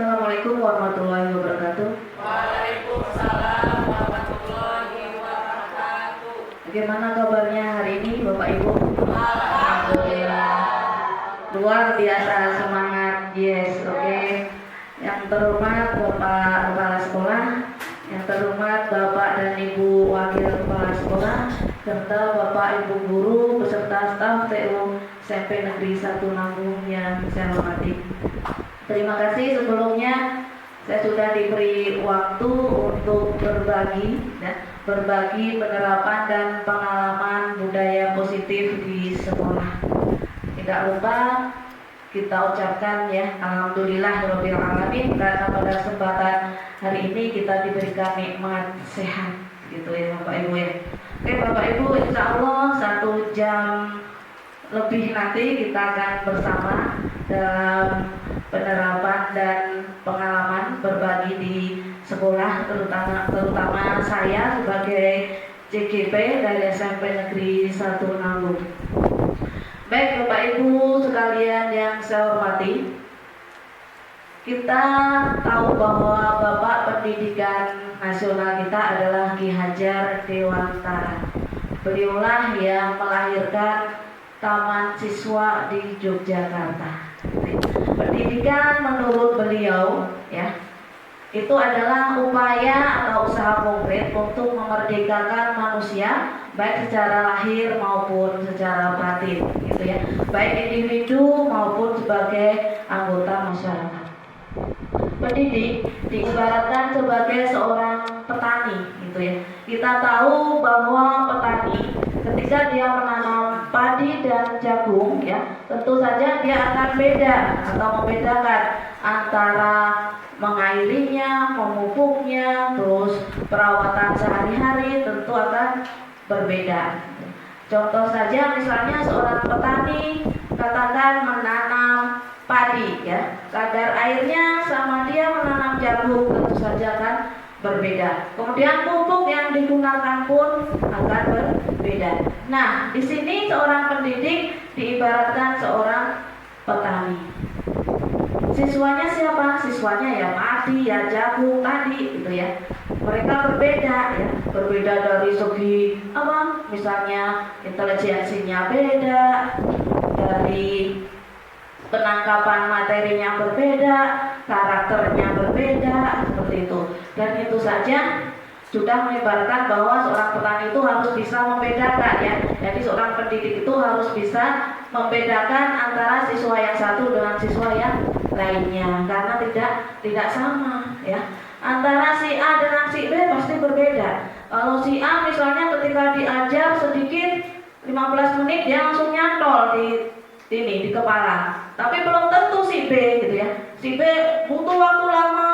Assalamualaikum warahmatullahi wabarakatuh. Waalaikumsalam warahmatullahi wabarakatuh. Bagaimana kabarnya hari ini Bapak Ibu? Alhamdulillah. Luar biasa semangat, yes, oke. Yang terhormat Bapak Kepala Sekolah, yang terhormat Bapak dan Ibu Wakil Kepala Sekolah, serta Bapak Ibu Guru beserta staf TU SMP Negeri 1 Nanggung yang saya hormati. Terima kasih sebelumnya saya sudah diberi waktu untuk berbagi penerapan dan pengalaman budaya positif di sekolah. Tidak lupa kita ucapkan ya alhamdulillahirabbil alamin karena pada kesempatan hari ini kita diberikan nikmat sehat gitu ya Bapak Ibu ya. Oke Bapak Ibu, insya Allah 1 jam lebih nanti kita akan bersama dalam penerapan dan pengalaman berbagi di sekolah, terutama saya sebagai CGP dari SMP Negeri 1 Nanggung. Baik Bapak Ibu sekalian yang saya hormati, kita tahu bahwa Bapak Pendidikan Nasional kita adalah Ki Hajar Dewantara. Beliaulah yang melahirkan Taman Siswa di Yogyakarta. Pendidikan menurut beliau ya, itu adalah upaya atau usaha konkret untuk memerdekakan manusia baik secara lahir maupun secara batin gitu ya, baik individu maupun sebagai anggota masyarakat. Pendidik diibaratkan sebagai seorang petani gitu ya. Kita tahu bahwa petani ketika dia menanam padi dan jagung ya, tentu saja dia akan beda atau membedakan antara mengairinya, memupuknya, terus perawatan sehari-hari tentu akan berbeda. Contoh saja misalnya seorang petani katakan menanam padi ya, kadar airnya sama dia menanam jagung tentu saja kan berbeda. Kemudian pupuk yang digunakan pun akan berbeda. Nah, di sini seorang pendidik diibaratkan seorang petani. Siswanya siapa? Siswanya ya padi, ya jagung tadi gitu ya. Mereka berbeda ya, berbeda dari segi apa? Misalnya intelijensinya beda, dari penangkapan materinya berbeda, karakternya berbeda, seperti itu. Dan itu saja sudah mengibaratkan bahwa seorang petani itu harus bisa membedakan ya. Jadi seorang pendidik itu harus bisa membedakan antara siswa yang satu dengan siswa yang lainnya, karena tidak sama ya. Antara si A dengan si B pasti berbeda. Kalau si A misalnya ketika diajar sedikit 15 menit dia langsung nyantol di kepala. Tapi belum tentu si B gitu ya. Si B butuh waktu lama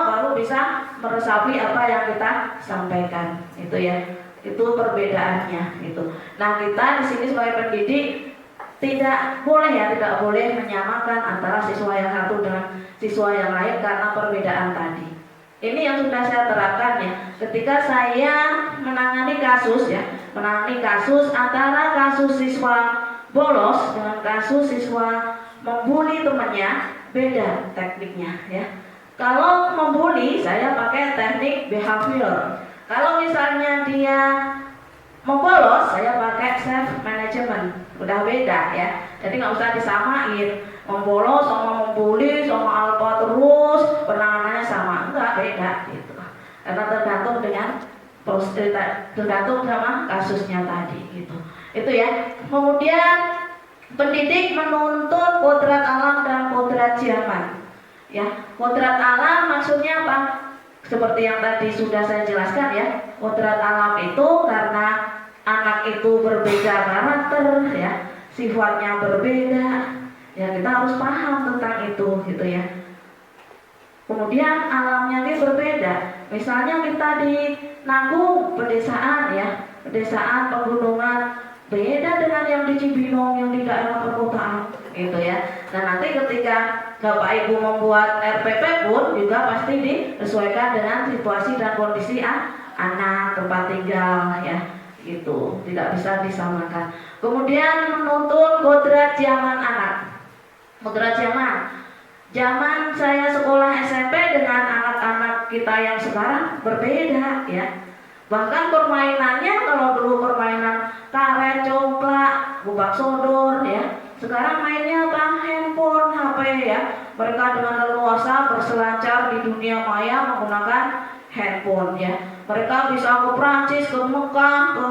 baru bisa meresapi apa yang kita sampaikan. Itu ya. Itu perbedaannya gitu. Nah, kita di sini sebagai pendidik tidak boleh menyamakan antara siswa yang satu dengan siswa yang lain karena perbedaan tadi. Ini yang sudah saya terapkan ya. Ketika saya menangani kasus antara kasus siswa bolos dengan kasus siswa membuli temannya, beda tekniknya ya. Kalau membuli saya pakai teknik behavior. Kalau misalnya dia membolos saya pakai self management. Udah beda ya. Jadi nggak usah disamain. Membolos sama membuli sama alpa terus penanganannya sama, enggak, beda gitu. Karena tergantung sama kasusnya tadi gitu. Itu ya. Kemudian pendidik menuntut kodrat alam dan kodrat zaman. Ya, kodrat alam maksudnya apa? Seperti yang tadi sudah saya jelaskan ya. Kodrat alam itu karena anak itu berbeda karakter ya, sifatnya berbeda. Ya, kita harus paham tentang itu gitu ya. Kemudian alamnya ini berbeda. Misalnya kita di Nanggung pedesaan ya, pedesaan pegunungan beda dengan yang di Cibinong, yang di daerah perkotaan gitu ya. Nah, nanti ketika Bapak Ibu membuat RPP pun juga pasti disesuaikan dengan situasi dan kondisi anak, tempat tinggal ya, gitu. Tidak bisa disamakan. Kemudian menuntut kodrat zaman anak. Kodrat zaman saya sekolah SMP dengan anak-anak kita yang sekarang berbeda ya. Bahkan permainannya, kalau dulu permainan karet, congklak, gubak sodor ya, sekarang mainnya apa? Handphone, HP ya. Mereka dengan leluasa berselancar di dunia maya menggunakan handphone ya. Mereka bisa ke Prancis, ke Mekah, ke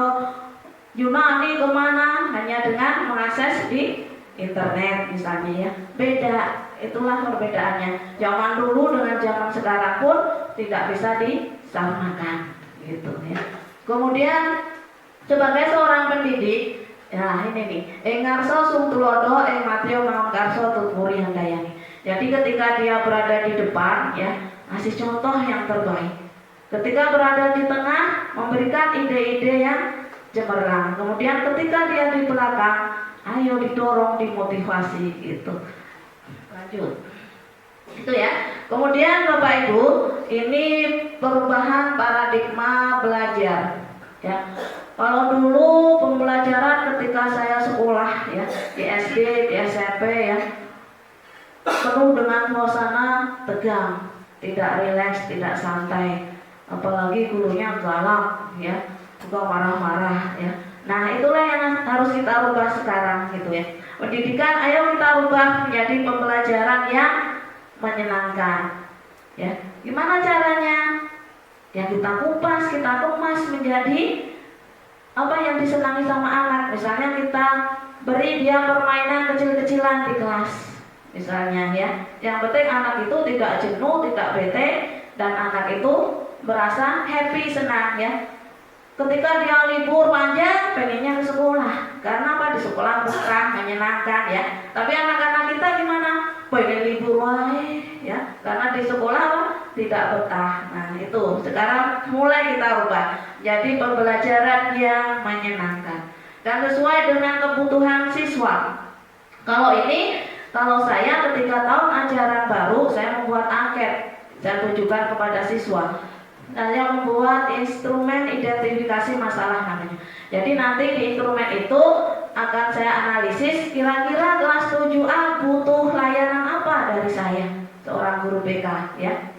Yunani, kemana hanya dengan mengakses di internet misalnya ya. Beda, itulah perbedaannya. Zaman dulu dengan zaman sekarang pun tidak bisa disamakan gitu ya. Kemudian sebagai seorang pendidik, ya ini nih, engarso sung tulodo eng matrio mangkarso tutmuri handayani. Jadi ketika dia berada di depan ya, kasih contoh yang terbaik. Ketika berada di tengah, memberikan ide-ide yang cemerlang. Kemudian ketika dia di belakang, ayo didorong, dimotivasi gitu. Lanjut. Itu ya. Kemudian Bapak Ibu, ini perubahan paradigma belajar. Ya. Kalau dulu pembelajaran ketika saya sekolah ya, di SD, di SMP ya, penuh dengan suasana tegang, tidak rileks, tidak santai. Apalagi gurunya galak ya, juga marah-marah ya. Nah, itulah yang harus kita rubah sekarang gitu ya. Pendidikan ayo kita rubah menjadi pembelajaran yang menyenangkan. Ya. Gimana caranya? Ya kita kupas, kita kemas menjadi apa yang disenangi sama anak. Misalnya kita beri dia permainan kecil-kecilan di kelas. Misalnya ya. Yang penting anak itu tidak jenuh, tidak bete, dan anak itu merasa happy, senang ya. Ketika dia libur panjang, pengennya ke sekolah. Karena apa? Di sekolah betah, menyenangkan ya. Tapi anak-anak kita gimana? Pengen libur wae ya. Karena di sekolah apa? Tidak betah. Nah itu sekarang mulai kita rubah. Jadi pembelajaran yang menyenangkan dan sesuai dengan kebutuhan siswa. Kalau saya ketika tahun ajaran baru, saya membuat angket. Saya tunjukkan kepada siswa. Saya membuat instrumen identifikasi masalah namanya. Jadi nanti di instrumen itu akan saya analisis kira-kira kelas 7A butuh layanan apa dari saya seorang guru BK ya.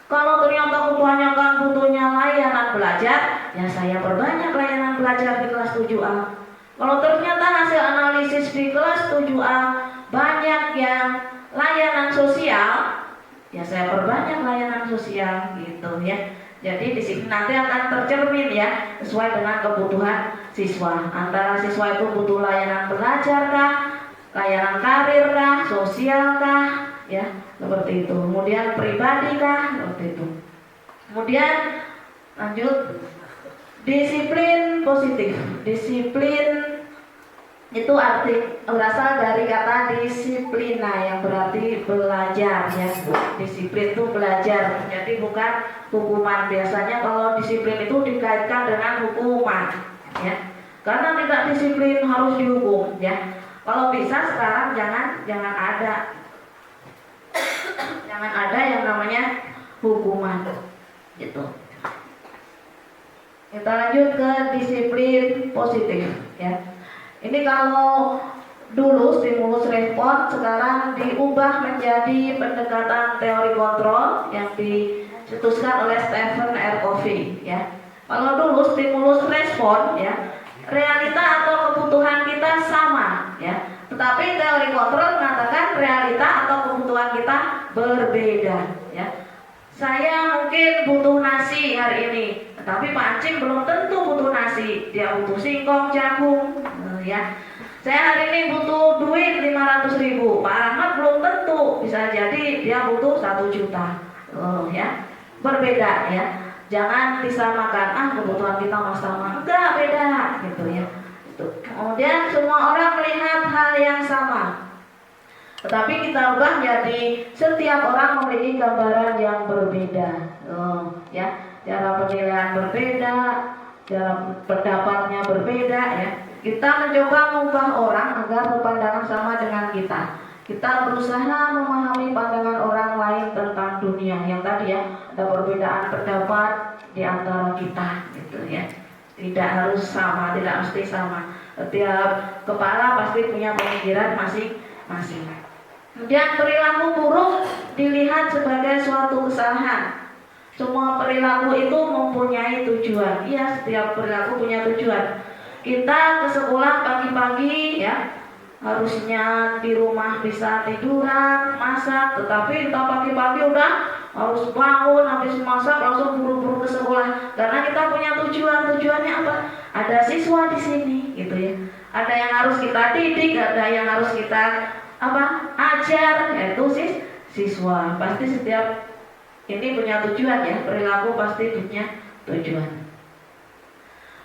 Kalau ternyata kebanyakan butuhnya layanan belajar, ya saya perbanyak layanan belajar di kelas 7A. Kalau ternyata hasil analisis di kelas 7A banyak yang layanan sosial, ya saya perbanyak layanan sosial gitu ya. Jadi di sini nanti akan tercermin ya sesuai dengan kebutuhan siswa. Antara siswa itu butuh layanan belajar kah, layanan karir kah, sosial kah, ya seperti itu. Kemudian pribadi kah, seperti itu. Kemudian lanjut disiplin positif. Disiplin itu berasal dari kata disiplina yang berarti belajar ya. Disiplin itu belajar, jadi bukan hukuman. Biasanya kalau disiplin itu dikaitkan dengan hukuman ya. Karena tidak disiplin harus dihukum ya. Kalau bisa sekarang jangan ada yang namanya hukuman gitu. Kita lanjut ke disiplin positif ya. Ini kalau dulu stimulus respon, sekarang diubah menjadi pendekatan teori kontrol yang dicetuskan oleh Stephen R. Covey ya. Kalau dulu stimulus respon ya, realita atau kebutuhan kita sama ya. Tetapi teori kontrol mengatakan realita atau kebutuhan kita berbeda ya. Saya mungkin butuh nasi hari ini, tapi Pak Acing belum tentu butuh nasi. Dia butuh singkong, jagung, ya. Saya hari ini butuh duit 500.000. Pak Ahmad belum tentu, bisa jadi dia butuh 1 juta. Ya, berbeda ya. Jangan disamakan. Kebutuhan kita sama, enggak beda, gitu ya. Kemudian semua orang melihat hal yang sama. Tetapi kita ubah jadi setiap orang memiliki gambaran yang berbeda, ya. Cara penilaian berbeda, cara pendapatnya berbeda, ya. Kita mencoba mengubah orang agar berpandangan sama dengan kita. Kita berusaha memahami pandangan orang lain tentang dunia. Yang tadi ya, ada perbedaan pendapat di antara kita, gitu ya. Tidak harus sama, tidak mesti sama. Setiap kepala pasti punya pemikiran masing-masing. Kemudian perilaku buruk dilihat sebagai suatu kesalahan. Semua perilaku itu mempunyai tujuan. Iya, setiap perilaku punya tujuan. Kita ke sekolah pagi-pagi ya, harusnya di rumah bisa tiduran, masak, tetapi kita pagi-pagi udah harus bangun, habis masak langsung buru-buru ke sekolah karena kita punya tujuan. Tujuannya apa? Ada siswa di sini, gitu ya. Ada yang harus kita didik, ada yang harus kita ajar, yaitu siswa. Pasti setiap ini punya tujuan ya, perilaku pasti punya tujuan.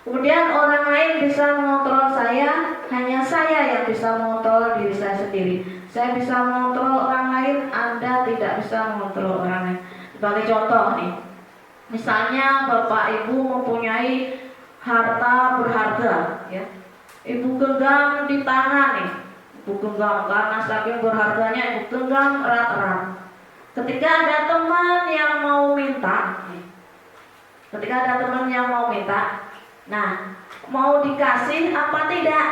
Kemudian orang lain bisa mengontrol saya, hanya saya yang bisa mengontrol diri saya sendiri. Saya bisa mengontrol orang lain, Anda tidak bisa mengontrol orang lain. Sebagai contoh nih, misalnya Bapak Ibu mempunyai harta berharga ya. Ibu genggam di tangan nih, Ibu genggam karena saking berharganya Ibu genggam erat-erat. Ketika ada teman yang mau minta, nah, mau dikasih apa tidak?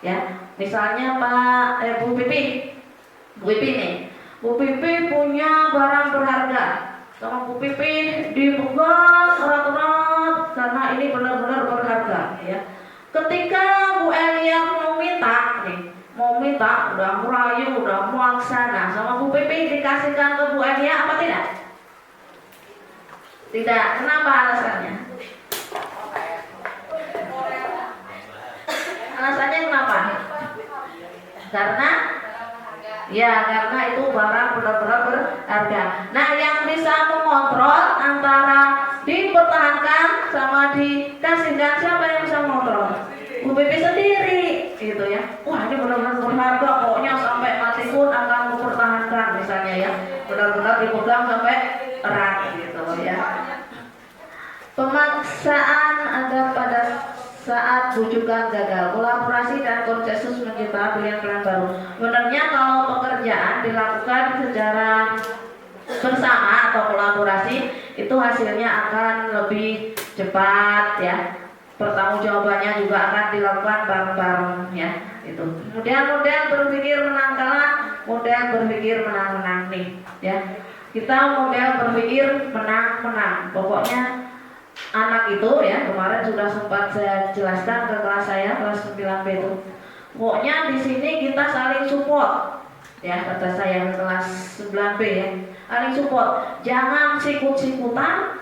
Ya, misalnya Bu Pipi nih, Bu Pipi punya barang berharga, sama Bu Pipi dipegang erat-erat karena ini benar-benar berharga. Ya, ketika Bu Elia mau minta, udah merayu, udah maksa, nah sama Bu Pipi dikasihkan ke Bu Elia apa tidak? Tidak. Kenapa alasannya? Alasannya kenapa? Karena itu barang benar-benar berharga. Nah, yang bisa mengontrol antara dipertahankan sama dikasihkan, siapa yang bisa mengontrol? Bu Pipi sendiri, gitu ya. Wah, ini benar-benar berharga, pokoknya sampai mati pun akan mempertahankan, misalnya ya. Benar-benar dipegang sampai erat, gitu ya. Pemaksaan ada pada saat bujukan gagal, kolaborasi dan konsensus mencipta pilihan-pilihan baru. Sebenarnya kalau pekerjaan dilakukan secara bersama atau kolaborasi, itu hasilnya akan lebih cepat ya. Pertanggungjawabannya juga akan dilakukan bareng-bareng ya. Itu. Kemudian model berpikir menang kalah, model berpikir menang-menang nih ya. Kita model berpikir menang-menang. Pokoknya anak itu ya, kemarin sudah sempat saya jelaskan ke kelas saya, kelas 9B itu. Pokoknya di sini kita saling support. Ya, kata saya ke kelas 9B ya. Saling support. Jangan sikut-sikutan.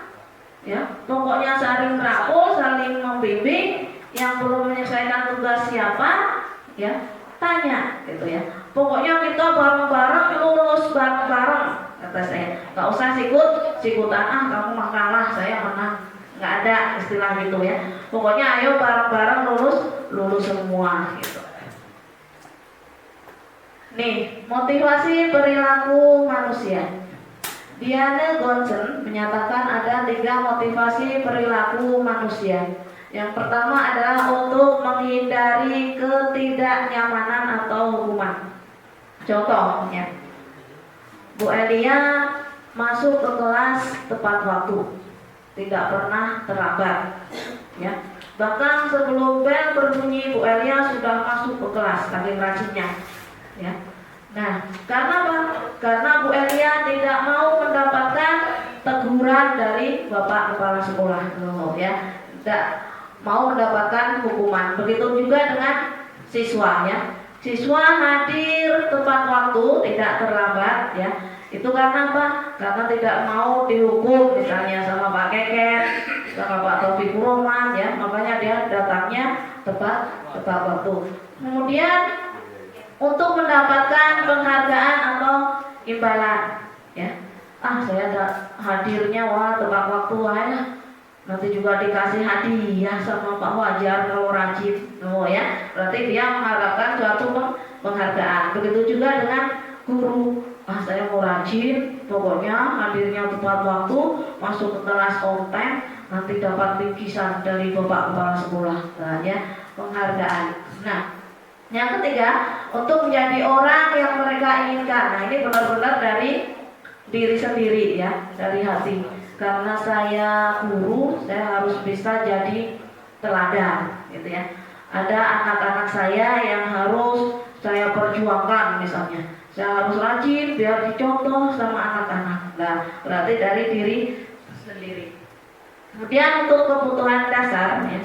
Ya, pokoknya saling merangkul, saling membimbing. Yang belum menyelesaikan tugas siapa? Ya, tanya gitu ya. Pokoknya kita bareng-bareng lulus bareng-bareng, kata saya. Gak usah sikut-sikutan, kamu mah kalah, saya menang. Nggak ada istilah gitu ya. Pokoknya ayo bareng-bareng lulus semua gitu. Nih, motivasi perilaku manusia. Diana Gonsen menyatakan ada 3 motivasi perilaku manusia. Yang pertama adalah untuk menghindari ketidaknyamanan atau hukuman. Contohnya, Bu Elia masuk ke kelas tepat waktu, tidak pernah terlambat ya. Bahkan sebelum bel berbunyi Bu Elia sudah masuk ke kelas, saking rajinnya ya. Nah, karena apa? Karena Bu Elia tidak mau mendapatkan teguran dari Bapak Kepala Sekolah ya. Tidak mau mendapatkan hukuman. Begitu juga dengan siswa ya. Siswa hadir tepat waktu, tidak terlambat ya. Itu karena apa? Karena tidak mau dihukum, misalnya sama Pak Keket, sama Pak Taufik Roman ya, makanya dia datangnya tepat waktu. Kemudian untuk mendapatkan penghargaan atau imbalan ya. Saya hadirnya tepat waktu ya. Nanti juga dikasih hadiah sama Pak Wajar kalau rajin. Ya. Berarti dia mengharapkan suatu penghargaan. Begitu juga dengan guru. Saya mau rajin, pokoknya hadirnya tepat waktu, masuk ke kelas on time, nanti dapat bingkisan dari Bapak Kepala Sekolah. Nah, ya, penghargaan. Nah, yang ketiga, untuk menjadi orang yang mereka inginkan. Nah, ini benar-benar dari diri sendiri ya, dari hati. Karena saya guru, saya harus bisa jadi teladan, gitu ya. Ada anak-anak saya yang harus saya perjuangkan misalnya. Saya harus rajin biar dicontoh sama anak-anak. Nah, berarti dari diri sendiri. Kemudian untuk kebutuhan dasar, ya,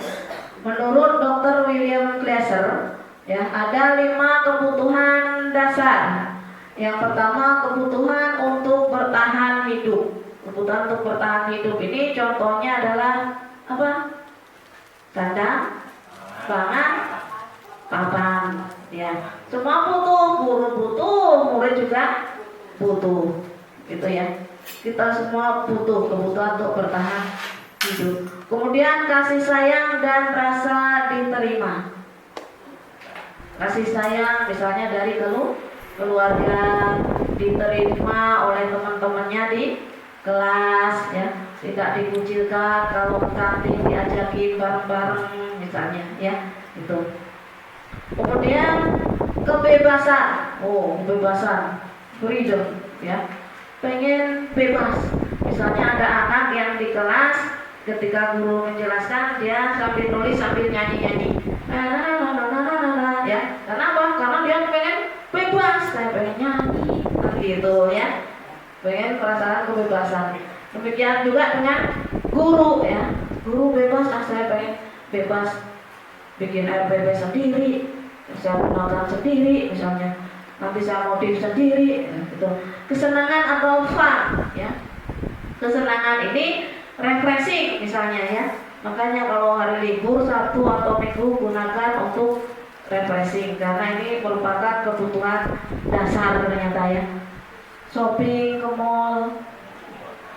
menurut Dr. William Glasser, ya, ada 5 kebutuhan dasar. Yang pertama, kebutuhan untuk bertahan hidup. Kebutuhan untuk bertahan hidup ini contohnya adalah apa? Sandang, pangan, papan. Ya, semua butuh, guru butuh, murid juga butuh, gitu ya. Kita semua butuh kebutuhan untuk bertahan hidup. Kemudian kasih sayang dan rasa diterima. Kasih sayang misalnya dari keluarga, diterima oleh teman-temannya di kelas, ya, tidak dikucilkan, kalau ke kantin diajakin bareng-bareng misalnya, ya, itu. Kemudian kebebasan, kebebasan, freedom, ya, pengen bebas. Misalnya ada anak yang di kelas, ketika guru menjelaskan dia sambil nulis sambil nyanyi-nyanyi, ya, kenapa? Karena dia pengen bebas, saya pengen nyanyi, gitu ya, pengen perasaan kebebasan. Demikian juga dengan guru, ya, guru bebas, saya pengen bebas bikin RPP sendiri, saya gunakan sendiri, misalnya nanti saya modif sendiri, gitu. Kesenangan atau fun, ya, kesenangan ini refreshing misalnya, ya, makanya kalau hari libur Sabtu atau Minggu gunakan untuk refreshing karena ini merupakan kebutuhan dasar ternyata, ya. Shopping ke mall,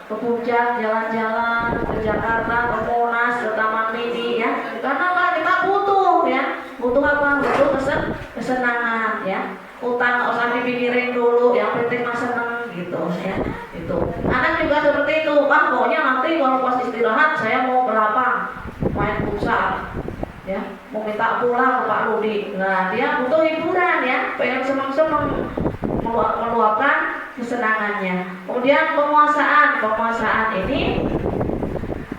ke puncak, jalan-jalan ke Jakarta, ke Monas, ke Taman Mini, ya, karena apa? Kita butuh, ya, butuh apa? Butuh kesenangan, ya. Utang nggak usah dipikirin dulu, yang penting mah seneng, gitu, ya. Itu anak juga seperti itu, pokoknya nanti kalau pas istirahat saya mau berapa main futsal, ya, mau minta pulang ke Pak Rudi. Nah, dia butuh hiburan, ya, pengen seneng-seneng, meluapkan kesenangannya. Kemudian penguasaan ini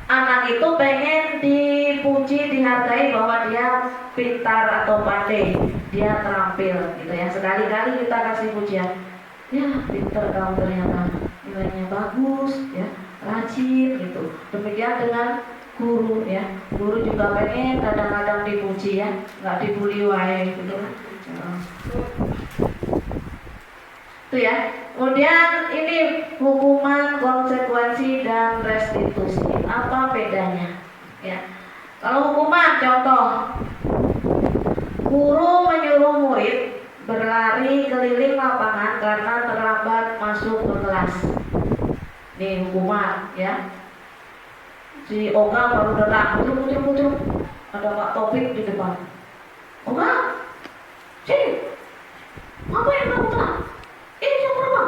anak itu pengen dipuji, dihargai bahwa dia pintar atau pandai, dia terampil, gitu ya. Sekali-kali kita kasih pujian, ya, pintar kamu ternyata, nilainya bagus, ya, rajin, gitu. Demikian dengan guru, ya, guru juga pengen kadang-kadang dipuji, ya, nggak dibully wae, gitu kan. Itu, ya. Kemudian ini hukuman, konsekuensi, dan restitusi. Apa bedanya? Ya. Kalau hukuman, contoh, guru menyuruh murid berlari keliling lapangan karena terlambat masuk ke kelas. Ini hukuman, ya. Si Oga baru datang, muncul. Ada Pak Topik di depan. Oga, sini. Apa yang kamu telah? Ini jam berapa?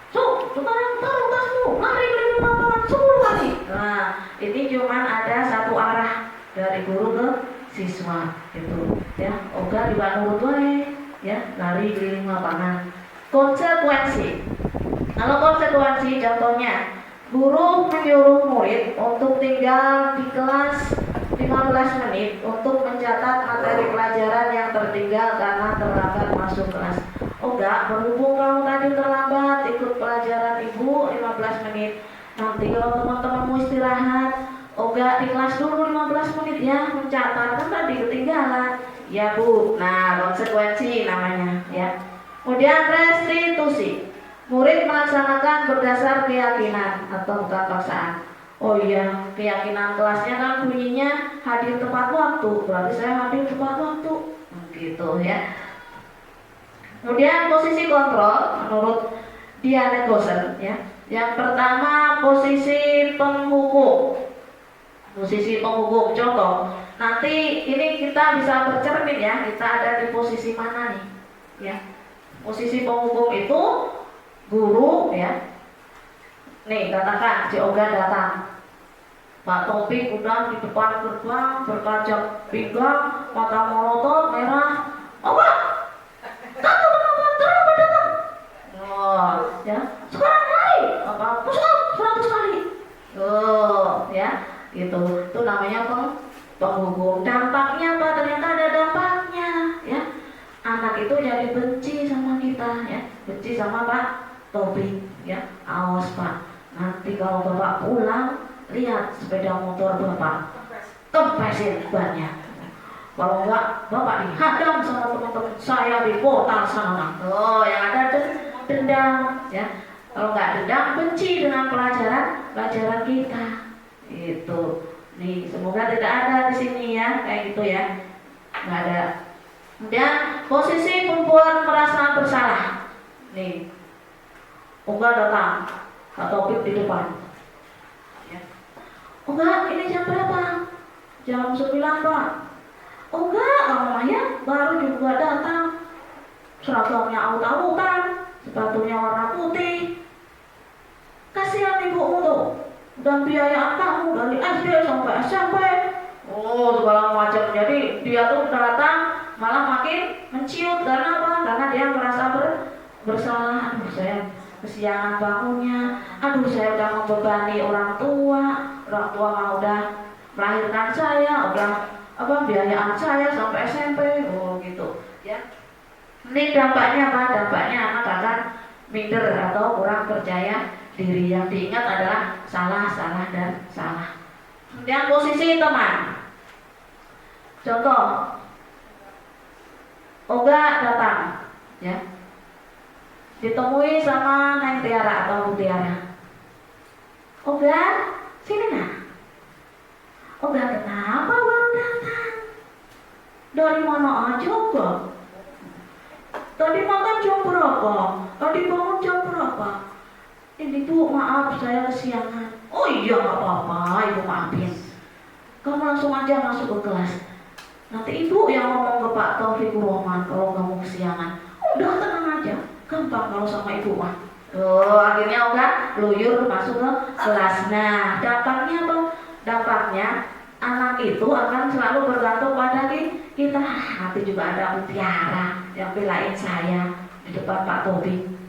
So, sekarang taruh tasmu, lari keliling lapangan 10 kali. Nah, ini cuman ada satu arah dari guru ke siswa, gitu, ya. Oga juga nurut wae, ya, lari keliling lapangan. Konsekuensi. Kalau konsekuensi contohnya, guru menyuruh murid untuk tinggal di kelas 15 menit untuk mencatat materi pelajaran yang tertinggal karena terlambat masuk kelas. Oga, berhubung kamu tadi terlambat ikut pelajaran ibu 15 menit, nanti kalau teman-temanmu istirahat, Oga di kelas dulu 15 menit, ya, mencatat, kan tadi ketinggalan, ya Bu. Nah, konsekuensi namanya, ya. Kemudian restitusi. Murid melaksanakan berdasar keyakinan atau bukan paksaan. Oh iya, keyakinan kelasnya kan bunyinya hadir tepat waktu, berarti saya hadir tepat waktu, gitu, ya. Kemudian posisi kontrol menurut Diana Gosen, ya. Yang pertama posisi penghukum. Posisi penghukum, contoh. Nanti ini kita bisa bercermin, ya, kita ada di posisi mana nih, ya. Posisi penghukum itu guru, ya. Nih, katakan si Oga datang, Pak Topik udah di depan gerbang berkaca pinggang, mata melotot merah. Oga, kamu kenapa terlambat datang? Oh, ya, sekarang lari, apa? Push up 100 kali. Oh, ya, gitu. Itu namanya penghukum. Dampaknya apa? Ternyata ada dampaknya, ya. Anak itu jadi benci sama kita, ya, benci posisi sama Pak Topik ya. Awas Pak, nanti kalau Bapak pulang lihat sepeda motor Bapak, kempesin bannya. Kalau enggak Bapak dihadang sama teman-teman saya di kota sana. Oh, yang ada dendam ya. Kalau enggak dendam, benci dengan pelajaran kita. Itu. Nih, semoga tidak ada di sini ya, kayak gitu ya. Enggak ada. Kemudian posisi membuat merasa bersalah. Nih, Oga datang, Pak Topik di depan. Ya. Oga, ini jam berapa? Jam 9 Pak. Oga, kamu ya baru juga datang. Seragamnya aut-autan, sepatunya warna putih. Kasihan ibumu tuh, udah biayaan kamu dari SD sampai SMP. Oh, segala macam. Jadi dia tuh datang malah makin menciut karena apa? Karena dia merasa bersalah. Aduh, saya kesiangan bangunnya. Aduh, saya udah membebani orang tua mah udah melahirkan saya, udah biayaan saya sampai SMP. Oh gitu ya. Ini dampaknya apa? Dampaknya anak akan minder atau kurang percaya diri. Yang diingat adalah salah dan salah. Kemudian posisi teman. Contoh, Oga datang ya, ditemui sama Neng Tiara atau Bu Tiara. Oga, sini nak. Oga, kenapa baru datang? Dari mana aja Oga? Tadi makan jam berapa? Tadi bangun jam berapa? Ini Bu, maaf saya kesiangan. Oh iya, gak apa-apa, Ibu maafin. Kamu langsung aja masuk ke kelas. Nanti Ibu yang ngomong ke Pak Taufikur Rahman kalau kamu kesiangan. Udah, tenang aja, gampang kalau sama Ibu mah. Oh, akhirnya Oga luyur masuk ke kelas. Nah, dampaknya apa? Dampaknya anak itu akan selalu bergantung pada kita. Nanti juga ada Mutiara yang belain saya di depan Pak Tobing,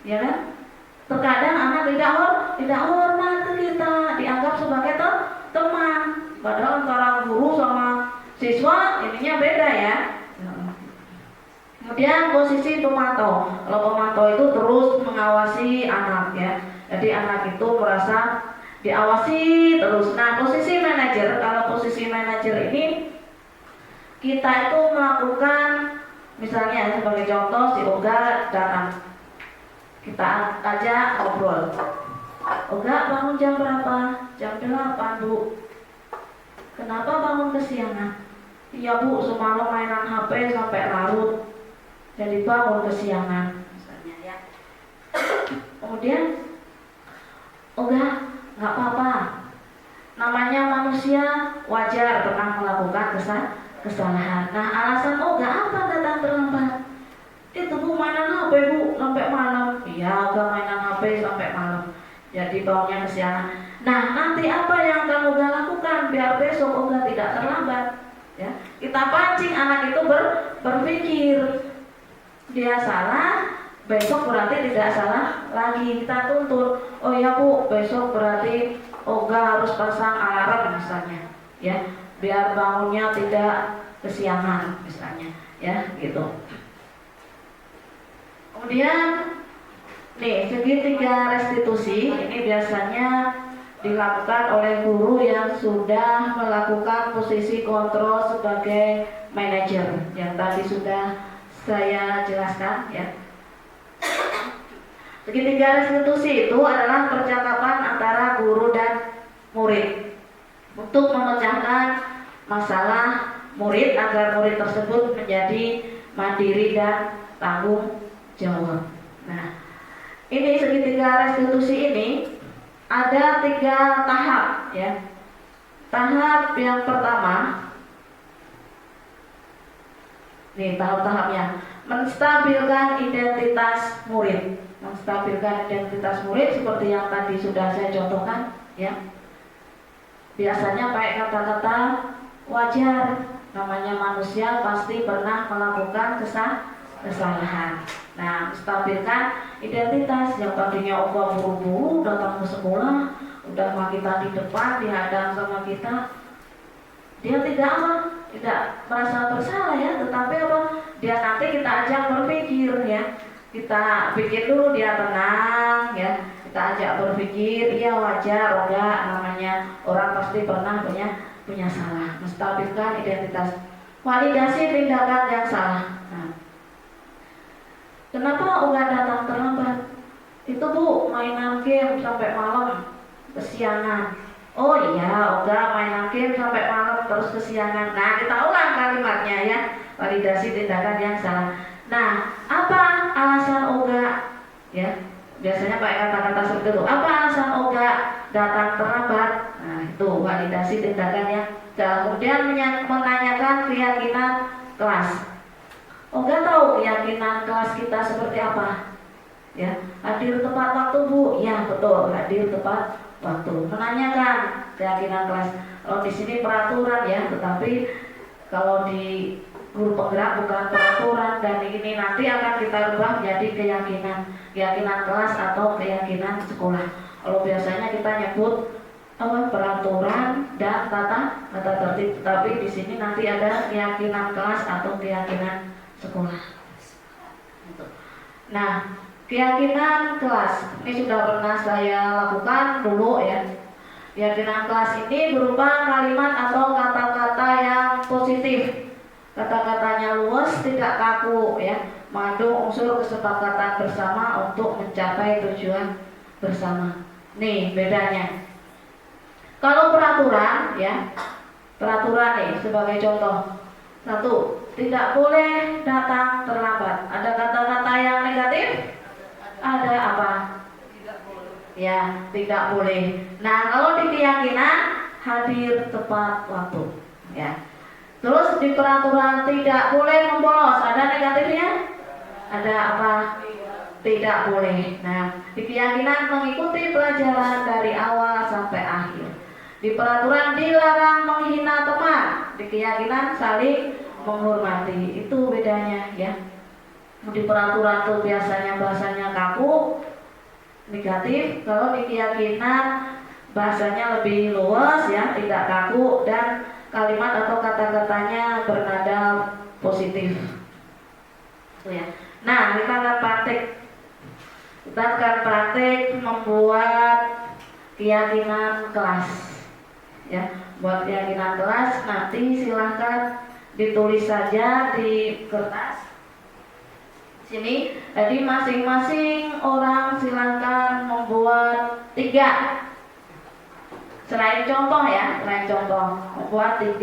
ya kan? Terkadang anak tidak hormat ke kita, dianggap sebagai teman. Padahal antara guru sama siswa ininya beda ya. Kemudian posisi pemantau. Kalau pemantau itu terus mengawasi anak ya. Jadi anak itu merasa diawasi terus. Nah, posisi manajer. Kalau posisi manajer ini kita itu melakukan, misalnya sebagai contoh si Oga datang, kita ajak ngobrol. Oga, bangun jam berapa? Jam 8 Bu. Kenapa bangun kesiangan? Iya Bu, semalam mainan HP sampai larut, jadi bangun kesiangan misalnya ya. Kemudian Oga, nggak apa-apa, namanya manusia, wajar pernah melakukan kesalahan. Nah, alasan Oga apa datang terlambat? Itu Bu, mainan HP Bu sampai malam. Iya, Oga mainan HP sampai malam, jadi bangunnya kesiangan. Nah, nanti apa yang akan Oga lakukan biar besok Oga tidak terlambat? Ya, kita pancing anak itu berpikir dia salah, besok berarti tidak salah lagi. Kita tuntut, oh ya Bu, besok berarti Oga harus pasang alarm misalnya, ya, biar bangunnya tidak kesiangan misalnya, ya, gitu. Kemudian, nih segitiga restitusi ini biasanya dilakukan oleh guru yang sudah melakukan posisi kontrol sebagai manajer yang tadi sudah saya jelaskan ya. Segitiga restitusi itu adalah percakapan antara guru dan murid untuk memecahkan masalah murid agar murid tersebut menjadi mandiri dan tanggung jawab. Nah, ini segitiga restitusi ini ada 3 tahap ya. Tahap yang pertama, nih tahap-tahapnya, menstabilkan identitas murid. Menstabilkan identitas murid seperti yang tadi sudah saya contohkan ya. Biasanya pakai kata-kata wajar, namanya manusia pasti pernah melakukan kesalahan. Nah, stabilkan identitas. Yang tadinya Oga buru-buru datang ke sekolah, udah sama kita di depan, dihadang sama kita, dia tidak merasa bersalah ya, tetapi apa? Dia nanti kita ajak berpikir ya. kita bikin dulu dia tenang ya, kita ajak berpikir, iya wajar, enggak, namanya orang pasti pernah punya salah. Menstabilkan identitas, validasi tindakan yang salah. Nah, kenapa Uga datang terlambat? Itu Bu, mainan game sampai malam, kesiangan. Oh iya, Uga mainan game sampai malam terus kesiangan. Nah, kita ulang kalimatnya ya, validasi tindakan yang salah. Nah, apa alasan Uga? Ya, biasanya pakai kata-kata seperti itu. Apa alasan Uga datang terlambat? Nah, itu validasi tindakan yang salah. Kemudian menanyakan keyakinan kelas. Uga tahu keyakinan kelas kita seperti apa? Ya, hadir tepat waktu Bu. Ya betul, hadir tepat waktu. Menanyakan keyakinan kelas. Kalau di sini peraturan ya, tetapi kalau di guru penggerak bukan peraturan, dan ini nanti akan kita rubah menjadi keyakinan kelas atau keyakinan sekolah. Kalau biasanya kita nyebut peraturan dan tata tertib, tetapi di sini nanti ada keyakinan kelas atau keyakinan sekolah. Nah, keyakinan kelas ini sudah pernah saya lakukan dulu ya. Keyakinan kelas ini berupa kalimat atau kata-kata yang positif. Kata-katanya luas, tidak kaku ya, mengandung unsur kesepakatan bersama untuk mencapai tujuan bersama. Nih bedanya. Kalau peraturan ya, peraturan nih sebagai contoh. 1. Tidak boleh datang terlambat. Ada kata-kata yang negatif? Ada apa? Tidak boleh. Ya, tidak boleh. Nah, kalau di keyakinan hadir tepat waktu. Ya. Terus di peraturan tidak boleh membolos. Ada negatifnya? Ada apa? Tidak boleh. Nah, di keyakinan mengikuti pelajaran dari awal sampai akhir. Di peraturan dilarang menghina teman. Di keyakinan saling menghormati. Itu bedanya ya. Di peraturan tuh biasanya bahasanya kaku, negatif. Kalau di keyakinan bahasanya lebih luas ya, tidak kaku, dan kalimat atau kata-katanya bernada positif. Itu ya. Nah, kita akan praktik. Kita akan praktik membuat keyakinan kelas. Ya, buat keyakinan kelas nanti silahkan ditulis saja di kertas sini. Jadi masing-masing orang silahkan membuat 3. Selain contoh ya, membuat 3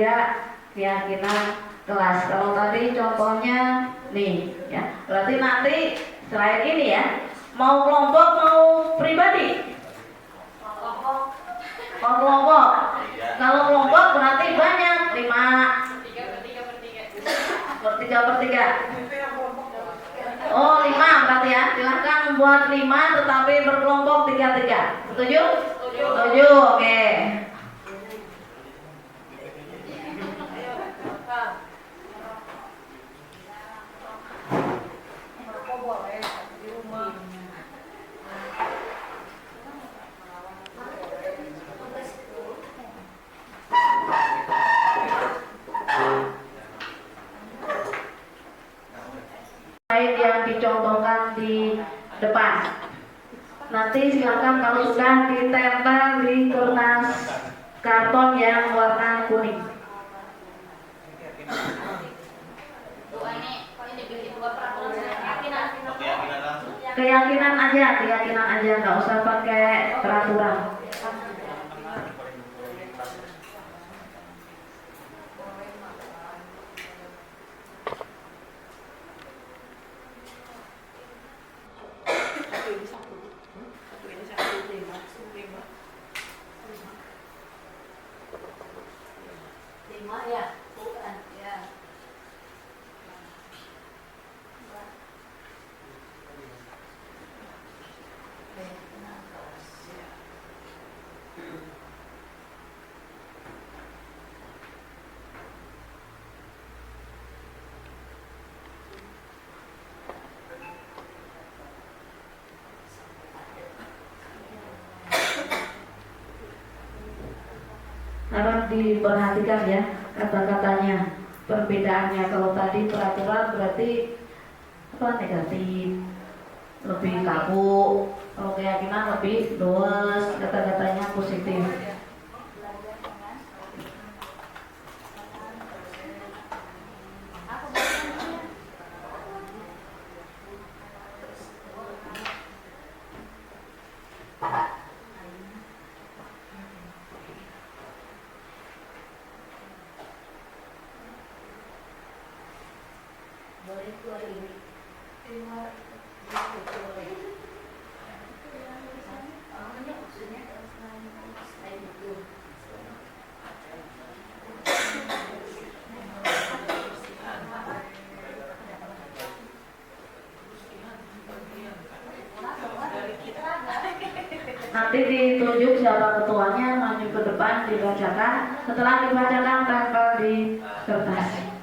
keyakinan kelas. Kalau tadi contohnya nih ya, berarti nanti selain ini ya, mau kelompok mau pribadi? Mau kelompok. Kalau kelompok berarti banyak, 5. 3/3. Oh, 5 berarti ya. Silahkan membuat 5 tetapi berkelompok 3-3. Setuju? Setuju, oke. Yang dicontohkan di depan. Nanti silakan kalau sudah ditempel di kertas karton yang warna kuning. Keyakinan aja, nggak usah pakai peraturan. Harap diperhatikan ya kata-katanya, perbedaannya. Kalau tadi peraturan berarti apa? Negatif. lebih kaku, kalau keyakinan lebih luas, kata-katanya positif. Nanti ditunjuk siapa ketuanya, maju ke depan, dibacakan. Setelah dibacakan, tempel di kertas.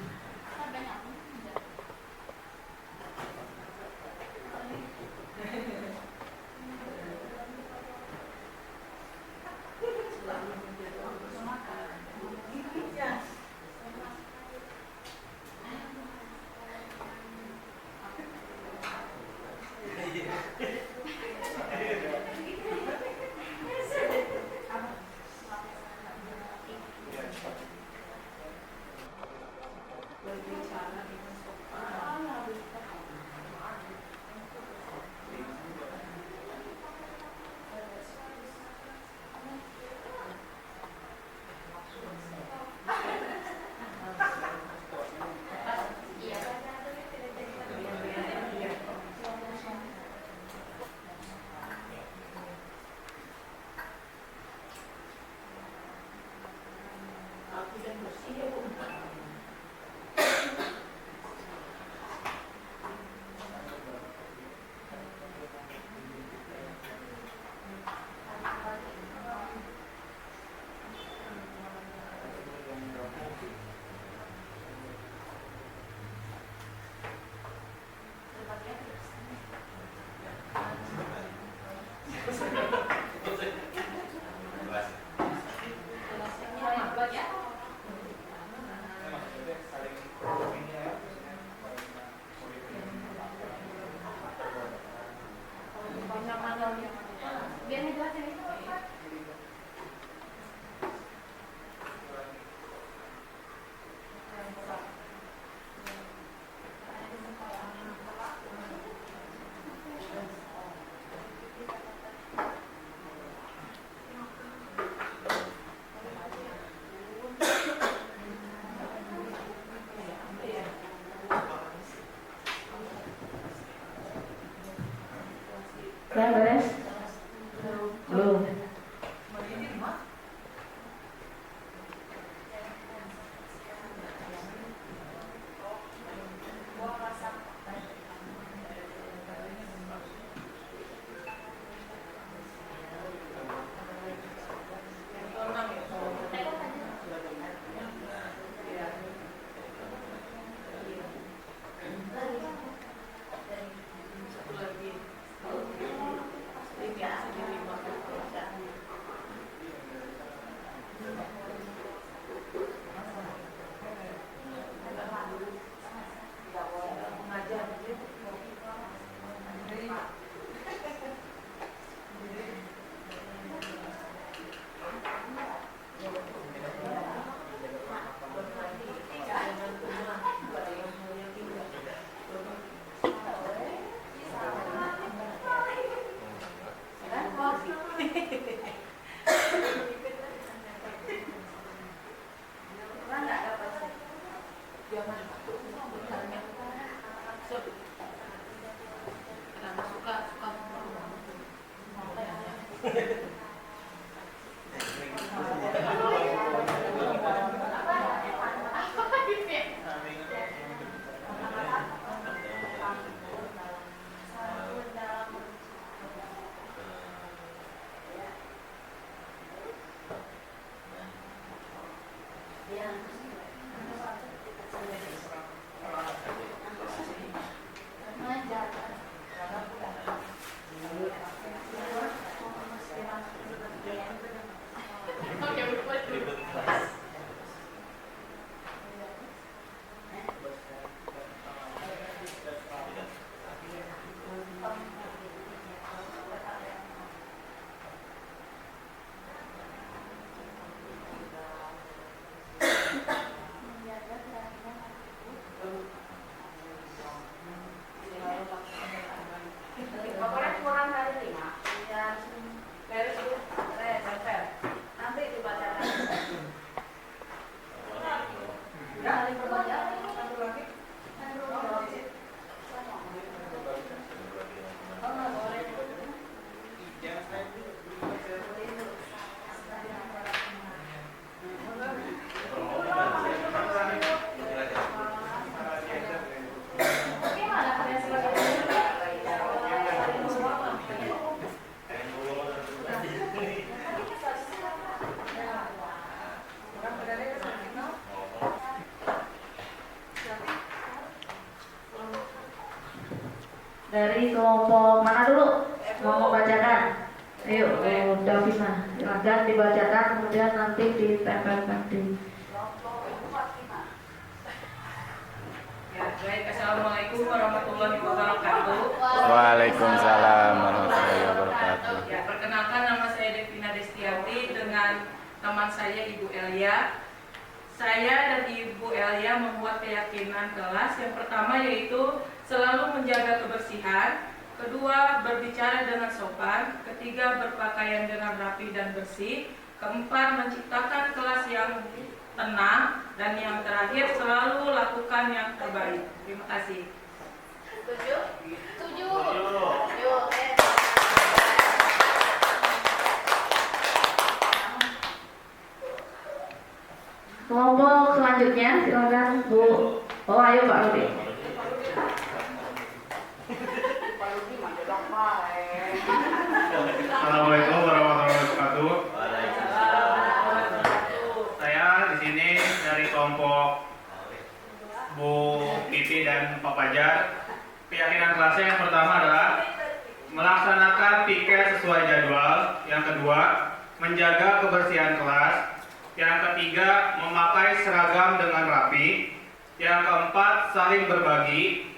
Dari kelompok mana dulu? Mau membacakan? Ayo, Davina, silakan dibacakan, kemudian nanti ditempelkan di. Ya, baik. Assalamualaikum warahmatullahi wabarakatuh. Waalaikumsalam warahmatullahi wabarakatuh. Ya, perkenalkan nama saya Devina Destianti dengan teman saya Ibu Elia. Saya dan Ibu Elia membuat keyakinan kelas. Yang pertama yaitu selalu menjaga kebersihan, kedua berbicara dengan sopan, ketiga berpakaian dengan rapi dan bersih, keempat menciptakan kelas yang tenang, dan yang terakhir selalu lakukan yang terbaik. Terima kasih. Setuju? Setuju. Kelompok selanjutnya, silakan Bu. Oh, ayo Pak Rudi. Assalamualaikum warahmatullahi wabarakatuh. Saya di sini dari kelompok Bu Titi dan Pak Fajar. Keyakinan kelasnya yang pertama adalah melaksanakan piket sesuai jadwal. Yang kedua, menjaga kebersihan kelas. Yang ketiga, memakai seragam dengan rapi. Yang keempat, saling berbagi.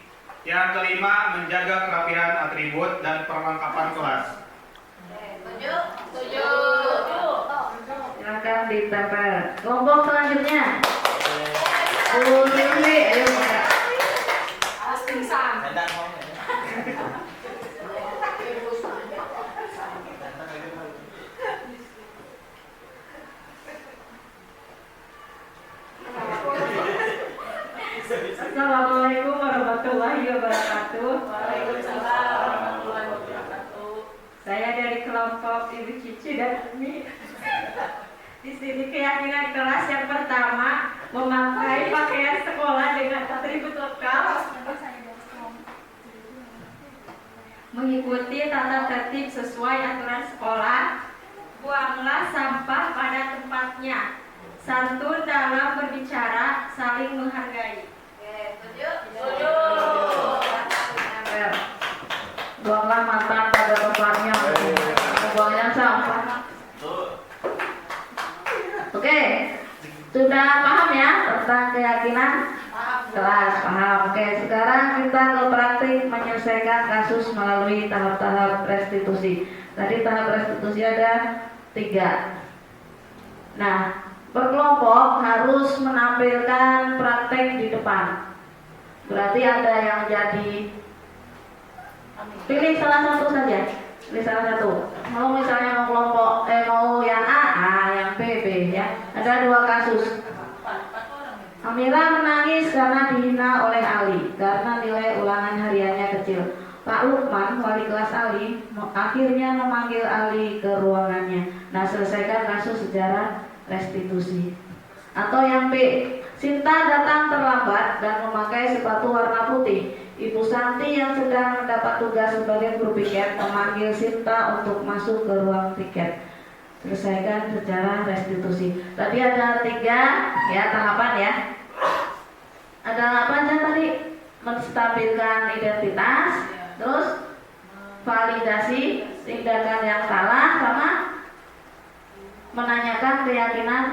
Yang kelima, menjaga kerapihan atribut dan perlengkapan kelas. Setuju? Setuju. Silakan ditempel. Kelompok selanjutnya, Bu Lili, ayo Pak. Awas pingsan. Assalamualaikum warahmatullahi wabarakatuh. Waalaikumsalam warahmatullahi wabarakatuh. Saya dari kelompok Ibu Cici dan Umi. Di sini keyakinan kelas yang pertama memakai pakaian sekolah dengan atribut lokal, mengikuti tata tertib sesuai aturan sekolah, buanglah sampah pada tempatnya, santun dalam berbicara, saling menghargai. Setuju? Setuju. Tempel. Buanglah mantan pada tempatnya. Buangnya sampah. Oke, sudah paham ya tentang keyakinan kelas? Paham. Oke, sekarang kita ke praktik menyelesaikan kasus melalui tahap-tahap restitusi. Tadi tahap restitusi ada 3. Nah, berkelompok harus menampilkan praktek di depan. Berarti ada yang jadi, pilih salah satu saja. Pilih salah satu. Mau misalnya mau kelompok, mau yang A, yang B, ya. Ada 2 kasus. Amira menangis karena dihina oleh Ali karena nilai ulangan hariannya kecil. Pak Lukman, wali kelas Ali, akhirnya memanggil Ali ke ruangannya. Nah, selesaikan kasus secara restitusi. Atau yang B, Sinta datang terlambat dan memakai sepatu warna putih. Ibu Santi yang sedang mendapat tugas sebagai guru piket memanggil Sinta untuk masuk ke ruang tiket. Selesaikan secara restitusi. Tadi ada 3 ya tahapan ya. Ada apa aja tadi? Menstabilkan identitas, terus validasi tindakan yang salah, sama menanyakan keyakinan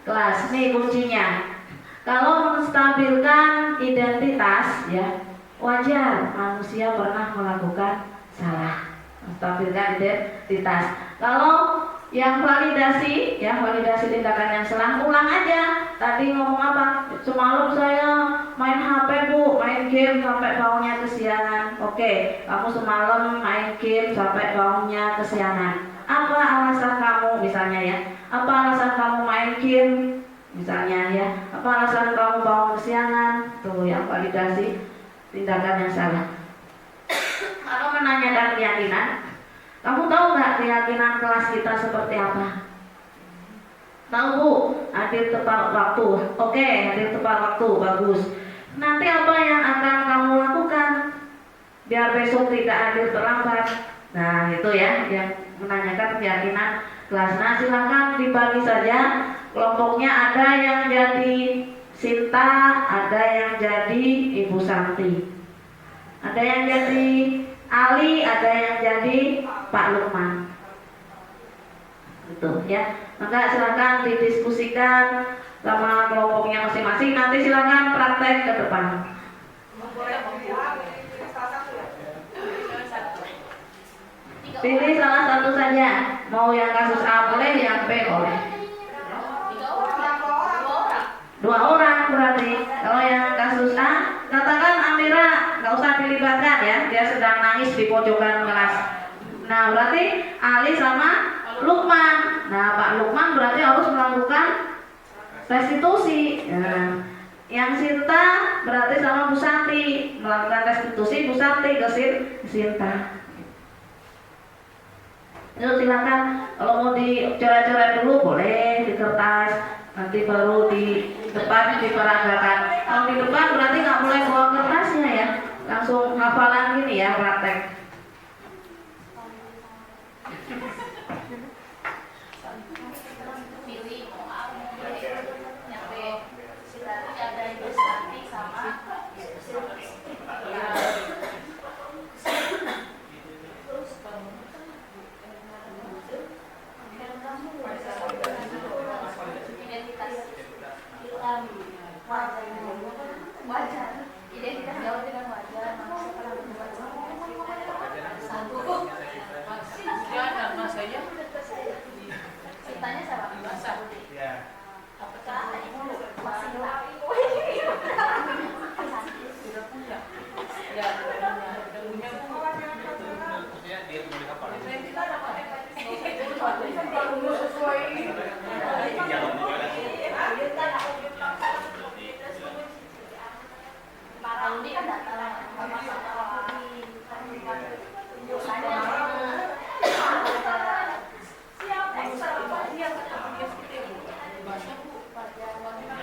kelas. Ini kuncinya. Kalau menstabilkan identitas ya, wajar manusia pernah melakukan salah. Menstabilkan identitas. Kalau yang validasi ya, validasi tindakan yang salah, ulang aja. Tadi ngomong apa? Semalam saya main HP Bu, main game sampai bangunnya kesiangan. Oke, kamu semalam main game sampai bangunnya kesiangan. Apa alasan kamu misalnya ya? Apa alasan kamu main game misalnya ya? Apa alasan kamu bangun kesiangan? Tuh yang validasi tindakan yang salah. Kalau menanyakan keyakinan, kamu tahu nggak keyakinan kelas kita seperti apa? Tahu Bu, hadir tepat waktu. Oke, hadir tepat waktu, bagus. Nanti apa yang akan kamu lakukan biar besok tidak hadir terlambat? Nah itu ya yang menanyakan keyakinan kelas. Nah silakan dibagi saja. Kelompoknya ada yang jadi Sinta, ada yang jadi Ibu Santi, ada yang jadi Ali ada yang jadi Pak Lukman. Gitu ya. Maka silakan didiskusikan sama kelompoknya masing-masing. Nanti silakan praktek ke depan. Pilih salah satu saja. Mau yang kasus A boleh, yang B boleh. 2 orang berarti. Kalau yang kasus A, katakan Amira nggak usah dilibatkan ya, dia sedang nangis di pojokan kelas. Nah berarti Ali sama Lukman. Nah Pak Lukman berarti harus melakukan restitusi. Nah, yang Sinta berarti sama Bu Santi melakukan restitusi. Bu Santi ke Sinta. Itu silakan, kalau mau dicoret-coret dulu boleh di kertas, nanti baru di depan diperagakan. Kalau di depan berarti nggak boleh bawa kertasnya ya, langsung hafalan gini ya, praktek. Pilih mau A, yang B. Berarti ada Ibu Santi sama identitas wajar. Identitas jauh dengan wajar. Satu. Ya, nama saya Ceritanya siapa? Masa. Ya. Apa cara ibu masih lagi? Sudah punya. Ya, udah punya Bu. Maksudnya dia tulis apa? Kalau ini kan datang sama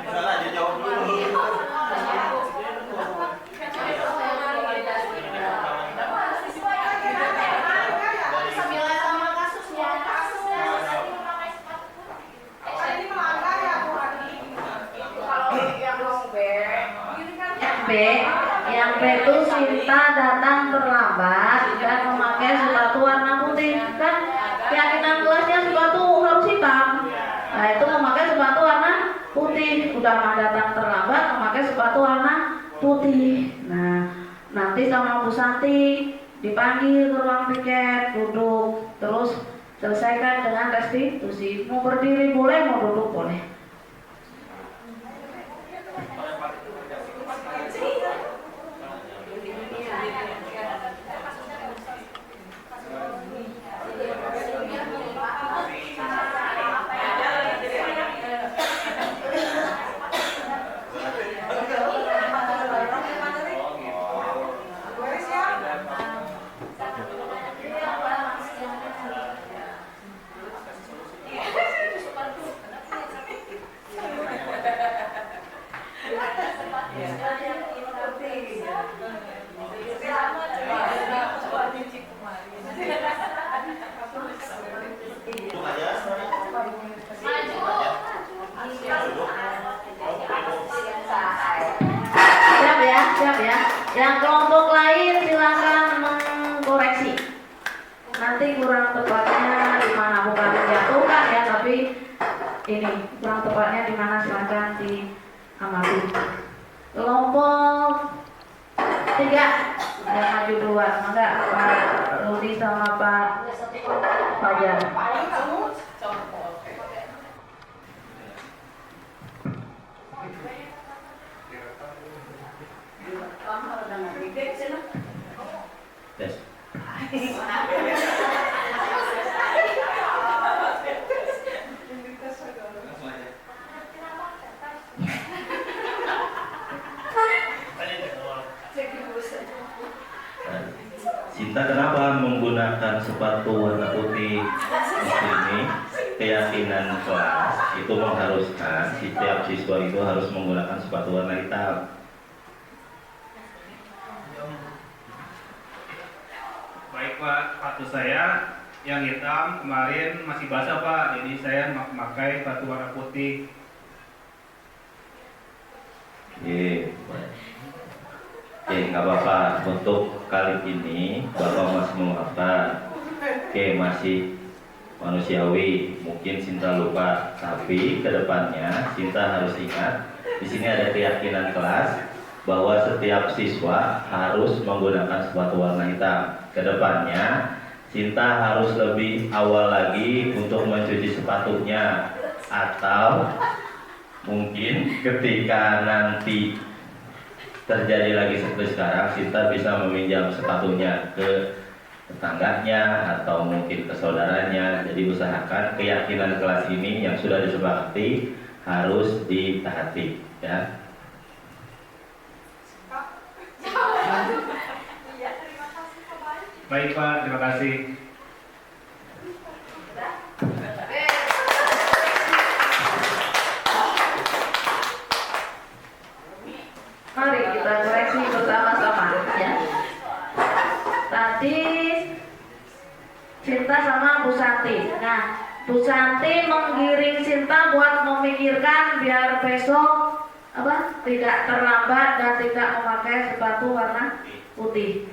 Salah dia jawab dulu. Sembilan sama kasusnya. Yang B itu Sinta datang terlambat dan memakai sepatu warna putih. Kan keyakinan kelasnya sepatu harus hitam. Nah itu memakai sepatu warna putih. Udah mah datang terlambat memakai sepatu warna putih. Nah nanti sama Bu Santi dipanggil ke ruang piket, duduk, terus selesaikan dengan restitusi. Mau berdiri boleh, mau duduk boleh. Siap ya. Yang kelompok lain silakan mengkoreksi. Nanti kurang tepatnya di mana, bukan menjatuhkan ya, tapi ini kurang tepatnya di mana silakan diamati. Kelompok 3 yang maju duluan, enggak Pak Rudi sama Pak Fajar. Tes. Sinta kenapa menggunakan sepatu warna putih? Di sini keyakinan kelas itu mengharuskan setiap siswa itu harus menggunakan sepatu warna hitam. Baik Pak, sepatu saya yang hitam kemarin masih basah Pak, jadi saya memakai sepatu warna putih. Oke, nggak apa-apa. Untuk kali ini Bapak masih memaafkan. Oke, masih manusiawi. Mungkin Sinta lupa, tapi kedepannya Sinta harus ingat. Di sini ada keyakinan kelas bahwa setiap siswa harus menggunakan sepatu warna hitam. Kedepannya Sinta harus lebih awal lagi untuk mencuci sepatunya, atau mungkin ketika nanti terjadi lagi seperti sekarang, Sinta bisa meminjam sepatunya ke tetangganya atau mungkin ke saudaranya. Jadi usahakan keyakinan kelas ini yang sudah disepakati harus ditaati, ya. Baik Pak, terima kasih. Mari kita koreksi bersama-sama ya. Tadi Sinta sama Bu Santi. Nah, Bu Santi menggiring Sinta buat memikirkan biar besok tidak terlambat dan tidak memakai sepatu warna putih.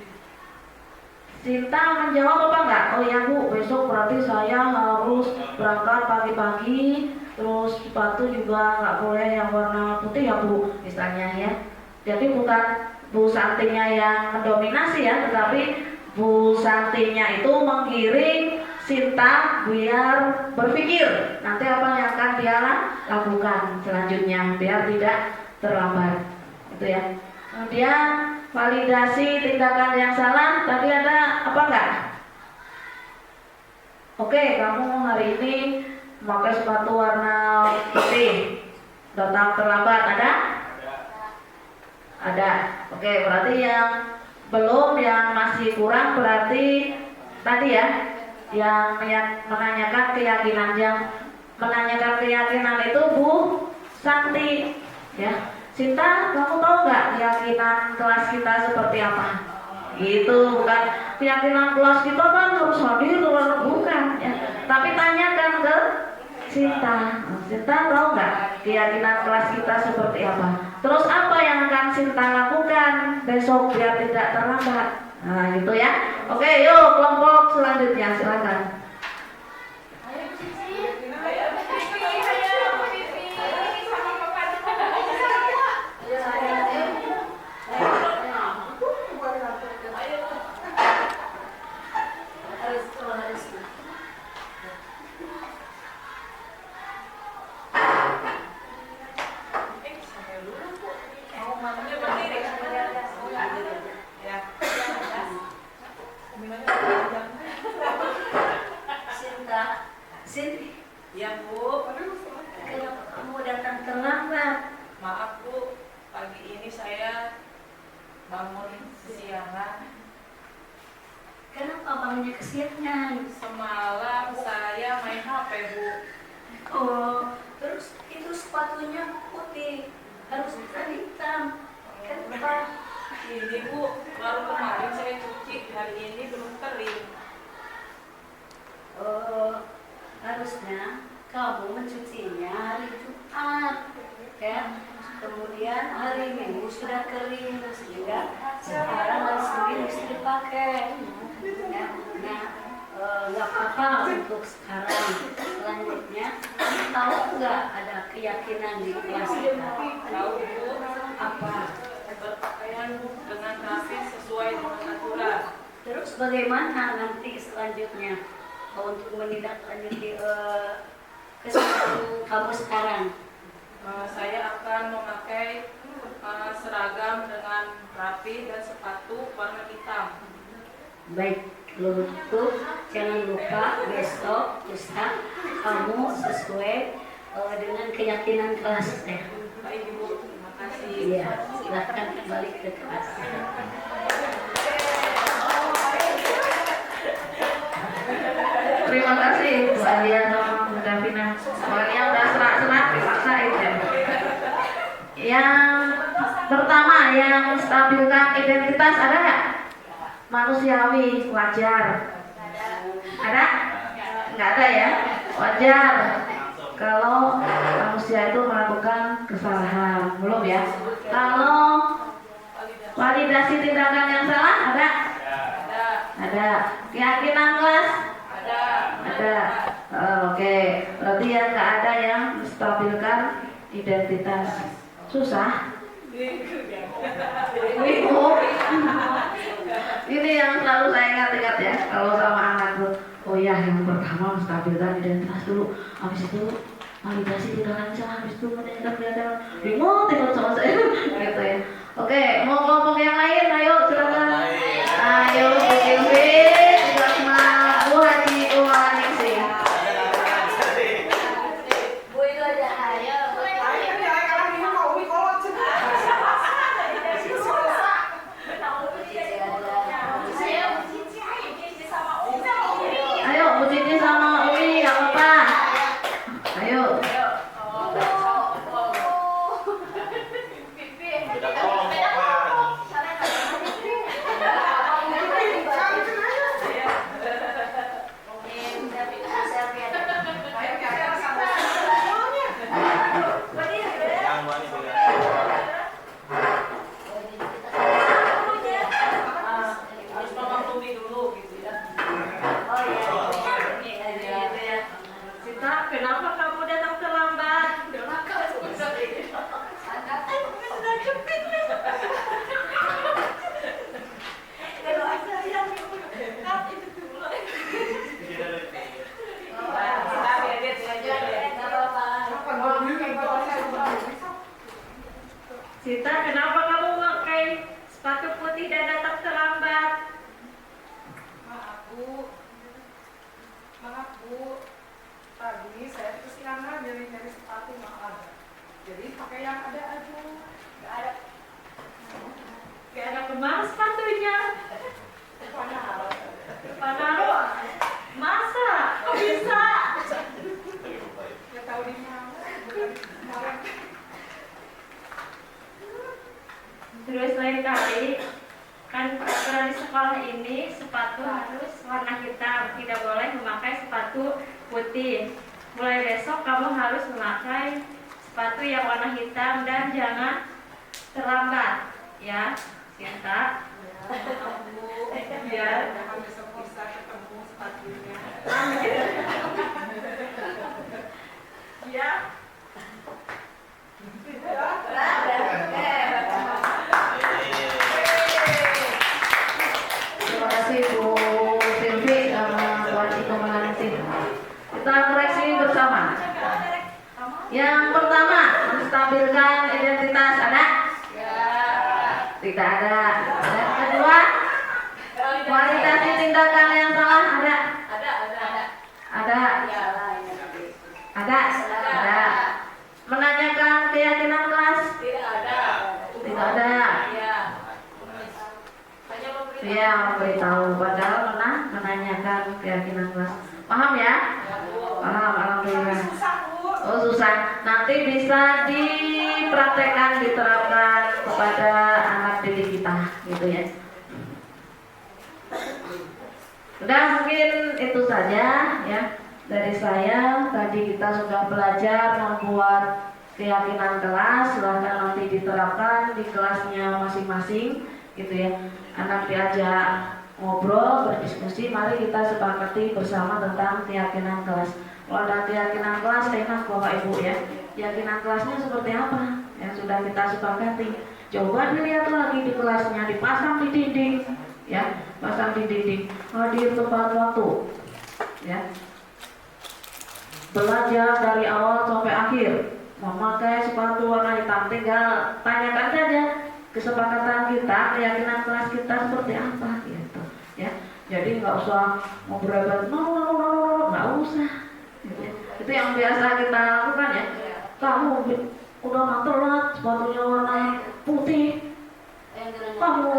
Sinta menjawab apa enggak? Oh ya Bu, besok berarti saya harus berangkat pagi-pagi, terus sepatu juga nggak boleh yang warna putih ya Bu, misalnya ya. Jadi bukan Bu Santinya yang mendominasi ya, tetapi Bu Santinya itu menggiring Sinta biar berpikir nanti apa yang akan dia lakukan selanjutnya biar tidak terlambat, itu ya. Kemudian validasi tindakan yang salah tadi ada apa enggak? Oke, kamu hari ini memakai sepatu warna putih, datang terlambat, ada? Ada. Oke, berarti yang belum, yang masih kurang berarti tadi ya, yang menanyakan keyakinan, yang menanyakan keyakinan itu Bu Santi ya. Sinta, kamu tahu nggak keyakinan kelas kita seperti apa? Gitu, bukan keyakinan kelas kita kan harus hadir, bukan ya. Tapi tanyakan ke Sinta. Sinta tahu nggak keyakinan kelas kita seperti apa? Terus apa yang akan Sinta lakukan besok biar tidak terlambat? Nah, gitu ya. Oke, yuk kelompok selanjutnya silakan. Sinti, Ya Bu, kenapa kamu datang terlambat? maaf Bu, pagi ini saya bangun kesiangan. Kenapa bangunnya kesiangan? Semalam saya main HP Bu. Oh, terus itu sepatunya putih, harus hitam. Kenapa? Ini Bu, baru kemarin saya cuci, hari ini belum kering. Oh, harusnya kamu mencucinya hari Jumat, ya. Kemudian hari Minggu sudah kering, sehingga sekarang harus bisa dipakai. Ya, nah, nggak apa-apa untuk sekarang. Selanjutnya, tahu nggak ada keyakinan di kelas kita? Tahu Bu, Apa? berpakaian dengan rapi sesuai dengan aturan. Terus bagaimana nanti selanjutnya untuk menindaklanjuti kesempatan kamu sekarang? Saya akan memakai seragam dengan rapi dan sepatu warna hitam. Baik, kalau begitu jangan lupa besok lusa kamu sesuai dengan keyakinan kelas ya. Baik Ibu, terima kasih. Iya, silahkan kembali ke kelas. Terima kasih Bu Alia sama Bu Davina. Soalnya udah serak-serak dipaksain ya. Yang pertama, yang menstabilkan identitas ada nggak? Manusiawi, wajar. Ada? Nggak ada ya? Wajar. Kalau manusia itu melakukan kesalahan, belum ya? Kalau Validasi tindakan yang salah ada? Ada. Keyakinan kelas? Ada. Oke. Berarti yang nggak ada yang menstabilkan identitas. Susah. Bingung. Ini yang selalu saya ingat-ingat ya kalau sama anak tuh. Oh ya, yang pertama menstabilkan identitas dulu. Habis itu validasi tindakan salah. Habis itu menentukan kelihatan. Bingung tinggal sama saya. Gitu ya. Oke, mau kelompok yang lain? Ayo silakan. Ayo Bu Silvi, sama Bu Haji Umaningsih. Bu itu aja ayo. Ayo Bu Cici sama Umi, nggak apa-apa. Ayo. Harus Mama Tumi dulu gitu ya. Sita, kenapa kamu datang terlambat? Sita, kenapa kamu memakai sepatu putih dan datang terlambat? Maaf Bu. Tadi saya kesiangan nyari sepatu nggak ada. Jadi pakai yang ada aja. Nggak ada. Gak ada kemana sepatunya? Panaro? Masa? Kok bisa? Nggak tahu di mana. Terus lain kali kan peraturan di sekolah ini sepatu harus warna hitam, tidak boleh memakai sepatu putih. Mulai besok kamu harus memakai sepatu yang warna hitam dan jangan terlambat, ya, Sinta. Ya. Jangan besok bisa ketemu sepatunya. Ya. Terima kasih Bu Silvi sama Bu Haji Umaningsih. Kita koreksi bersama. Yang pertama, menstabilkan identitas ada? Tidak ada. Yang kedua, validasi tindakan yang salah ada? Ada. Ada. Menanyakan keyakinan kelas? Tidak ada. Iya, memberitahu. Padahal menanyakan keyakinan kelas. Paham ya? Paham, alhamdulillah. Oh susah. Nanti bisa dipraktekkan, diterapkan kepada anak didik kita, gitu ya. Udah, mungkin itu saja ya dari saya. Tadi kita sudah belajar membuat keyakinan kelas. Silahkan nanti diterapkan di kelasnya masing-masing, gitu ya. Anak diajak ngobrol, berdiskusi. Mari kita sepakati bersama tentang keyakinan kelas. Kalau ada keyakinan kelas, enak Bapak Ibu ya. Keyakinan kelasnya seperti apa yang sudah kita sepakati. Coba dilihat lagi di kelasnya, dipasang di dinding, ya, pasang di dinding. Hadir tepat waktu, ya. Belajar dari awal sampai akhir, memakai sepatu warna hitam. Tinggal tanyakan saja kesepakatan kita, keyakinan kelas kita seperti apa, gitu, ya. Jadi nggak usah mau berdebat, nggak usah. Itu yang biasa kita lakukan ya. Kamu udah nggak telat, sepatunya warna putih. Kamu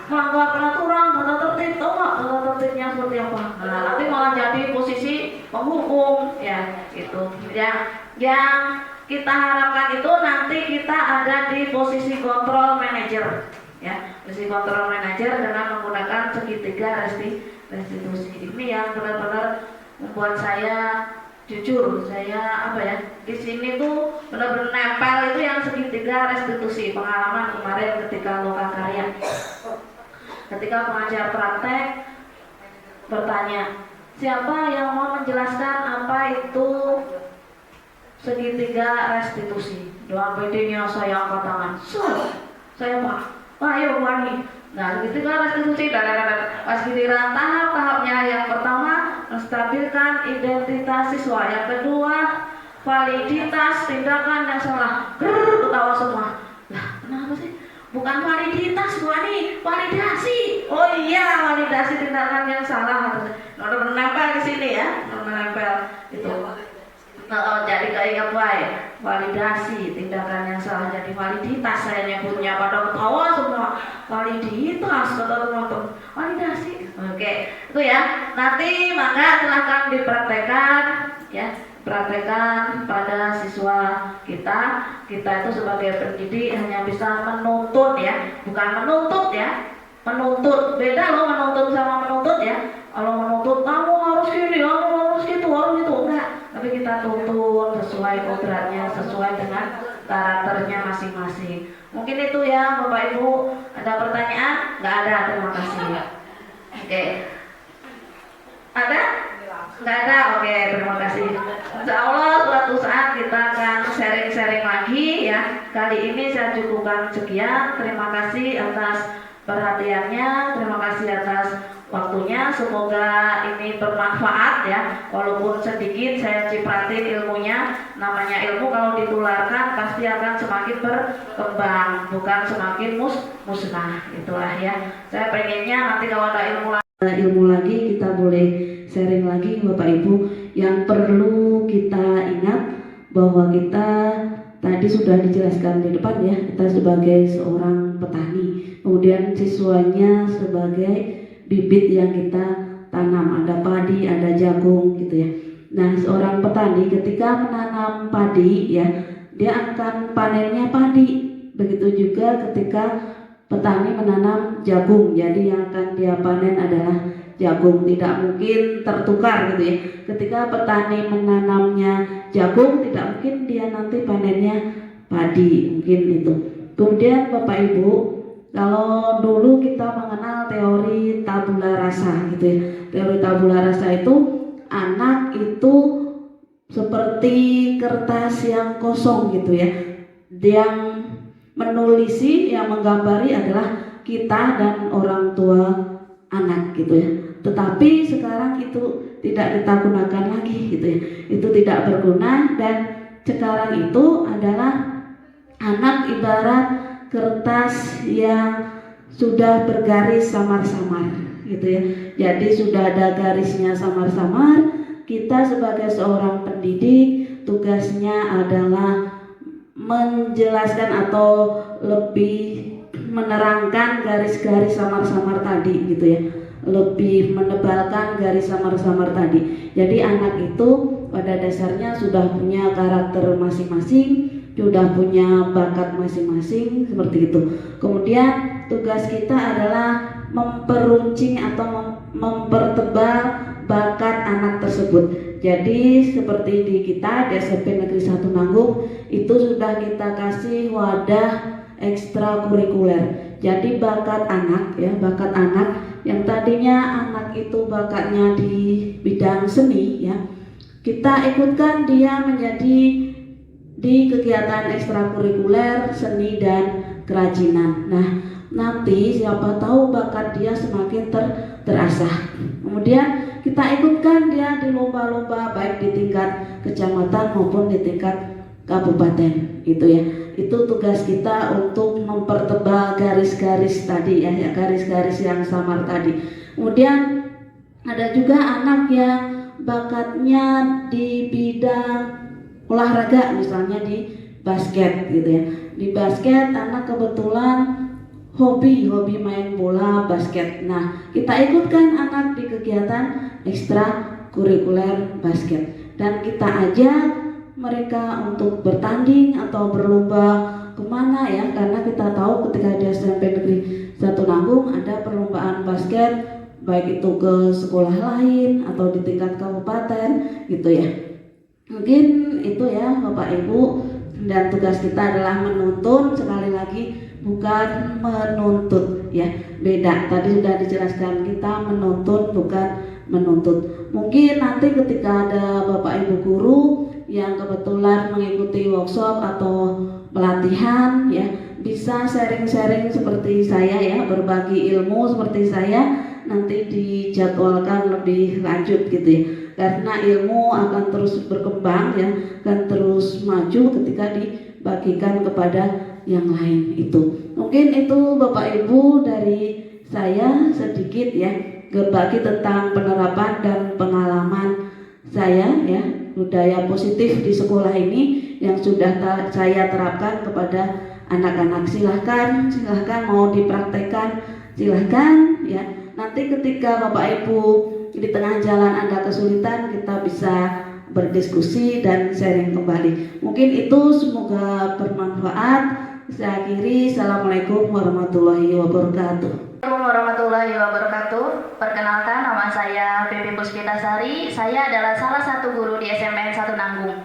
melanggar peraturan, tata tertib, tahu nggak tata tertibnya seperti apa? Nah, nanti malah jadi posisi penghukum, ya itu. Yang kita harapkan itu nanti kita ada di posisi kontrol manager, ya, posisi kontrol manager dengan menggunakan segitiga restitusi. Ini yang benar-benar membuat saya jujur saya di sini tuh benar-benar nempel itu yang segitiga restitusi pengalaman kemarin ketika loka karya. Ketika pengajar praktek bertanya, siapa yang mau menjelaskan apa itu segitiga restitusi? Doa PD-nya saya angkat tangan. Saya Pak. Ayo wani. Nah, segitiga restitusi pas giliran tahap-tahapnya yang pertama menstabilkan identitas siswa, yang kedua validitas tindakan yang salah. Ketawa semua. Lah, kenapa sih? Bukan validitas, wani, validasi. Oh iya, validasi tindakan yang salah. Menempel di sini ya, menempel itu. Jadi keinget baik, validasi tindakan yang salah jadi validitas saya nyebutnya, pada ketawa semua. Validitas kata teman-teman, validasi. Oke, itu ya. Nanti maka silahkan dipraktekkan ya. Praktekan pada siswa kita itu sebagai pendidik hanya bisa menuntut ya, bukan menuntut ya, menuntut beda loh, menuntut sama menuntut ya. Kalau menuntut kamu harus gini, kamu harus gitu, harus gitu, enggak. Tapi kita tuntun sesuai kodratnya, sesuai dengan karakternya masing-masing. Mungkin itu ya Bapak Ibu. Ada pertanyaan? Enggak ada, terima kasih. Oke. Ada? Nggak ada, oke, terima kasih. Insya Allah suatu saat kita akan sharing-sharing lagi ya. Kali ini saya cukupkan sekian. Terima kasih atas perhatiannya, terima kasih atas waktunya. Semoga ini bermanfaat ya. Walaupun sedikit saya cipratin ilmunya. Namanya ilmu kalau ditularkan pasti akan semakin berkembang, bukan semakin musnah. Itulah ya. Saya pengennya nanti kalau ada ilmu lagi kita boleh sharing lagi Bapak Ibu. Yang perlu kita ingat bahwa kita tadi sudah dijelaskan di depan ya, kita sebagai seorang petani, kemudian siswanya sebagai bibit yang kita tanam, ada padi, ada jagung gitu ya. Nah, seorang petani ketika menanam padi ya, dia akan panennya padi. Begitu juga ketika petani menanam jagung, jadi yang akan dia panen adalah jagung, tidak mungkin tertukar gitu ya. Ketika petani menanamnya jagung, tidak mungkin dia nanti panennya padi, mungkin itu. Kemudian Bapak Ibu, kalau dulu kita mengenal teori tabula rasa gitu ya. Teori tabula rasa itu anak itu seperti kertas yang kosong gitu ya. Yang menulisi, yang menggambari adalah kita dan orang tua anak gitu ya. Tetapi sekarang itu tidak kita gunakan lagi gitu ya. Itu tidak berguna, dan sekarang itu adalah anak ibarat kertas yang sudah bergaris samar-samar gitu ya. Jadi sudah ada garisnya samar-samar. Kita sebagai seorang pendidik tugasnya adalah menjelaskan atau lebih menerangkan garis-garis samar-samar tadi gitu ya, lebih menebalkan garis samar-samar tadi. Jadi anak itu pada dasarnya sudah punya karakter masing-masing, sudah punya bakat masing-masing seperti itu. Kemudian tugas kita adalah memperuncing atau mempertebal bakat anak tersebut. Jadi seperti di kita di SMP Negeri 1 Nanggung itu sudah kita kasih wadah ekstrakurikuler. Jadi bakat anak ya, bakat anak yang tadinya anak itu bakatnya di bidang seni ya, kita ikutkan dia menjadi di kegiatan ekstrakurikuler seni dan kerajinan. Nah, nanti siapa tahu bakat dia semakin terasah. Kemudian kita ikutkan dia di lomba-lomba baik di tingkat kecamatan maupun di tingkat kabupaten gitu ya. Itu tugas kita untuk mempertebal garis-garis tadi ya, garis-garis yang samar tadi. Kemudian ada juga anak yang bakatnya di bidang olahraga, misalnya di basket gitu ya. Di basket anak kebetulan hobi main bola basket. Nah, kita ikutkan anak di kegiatan ekstrakurikuler basket, dan kita ajak mereka untuk bertanding atau berlomba kemana ya, karena kita tahu ketika di SMP Negeri 1 Nanggung ada perlombaan basket baik itu ke sekolah lain atau di tingkat kabupaten gitu ya. Mungkin itu ya Bapak Ibu, dan tugas kita adalah menuntun, sekali lagi bukan menuntut ya, beda. Tadi sudah dijelaskan, kita menuntun bukan menuntut. Mungkin nanti ketika ada Bapak Ibu guru yang kebetulan mengikuti workshop atau pelatihan ya, bisa sharing-sharing seperti saya ya, berbagi ilmu seperti saya, nanti dijadwalkan lebih lanjut gitu ya. Karena ilmu akan terus berkembang ya, akan terus maju ketika dibagikan kepada yang lain itu. Mungkin itu Bapak Ibu dari saya sedikit ya, berbagi tentang penerapan dan pengalaman saya ya, budaya positif di sekolah ini yang sudah saya terapkan kepada anak-anak. Silahkan mau dipraktekkan, silahkan ya. Nanti ketika Bapak Ibu di tengah jalan Anda kesulitan, kita bisa berdiskusi dan sharing kembali. Mungkin itu, semoga bermanfaat. Saya akhiri. Assalamualaikum warahmatullahi wabarakatuh. Assalamualaikum warahmatullahi wabarakatuh. Perkenalkan, nama saya Pepi Puspitasari. Saya adalah salah satu guru di SMPN 1 Nanggung.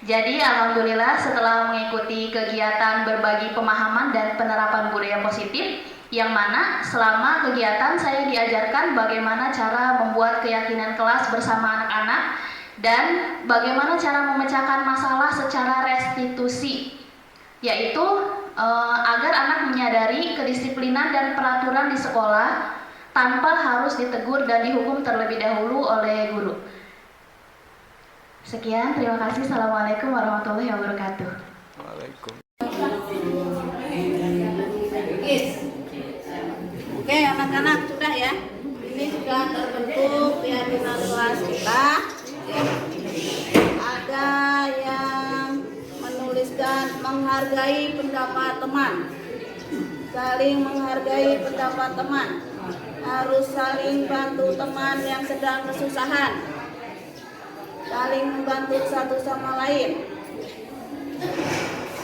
Jadi alhamdulillah setelah mengikuti kegiatan berbagi pemahaman dan penerapan budaya positif, yang mana selama kegiatan saya diajarkan bagaimana cara membuat keyakinan kelas bersama anak-anak dan bagaimana cara memecahkan masalah secara restitusi, yaitu agar anak menyadari kedisiplinan dan peraturan di sekolah tanpa harus ditegur dan dihukum terlebih dahulu oleh guru. Sekian, terima kasih. Assalamualaikum warahmatullahi wabarakatuh. Waalaikumsalam. Oke, anak-anak sudah ya. Ini sudah terbentuk keyakinan kelas kita. Ya. Ada yang menuliskan menghargai pendapat teman. Saling menghargai pendapat teman. Harus saling bantu teman yang sedang kesusahan. Saling membantu satu sama lain.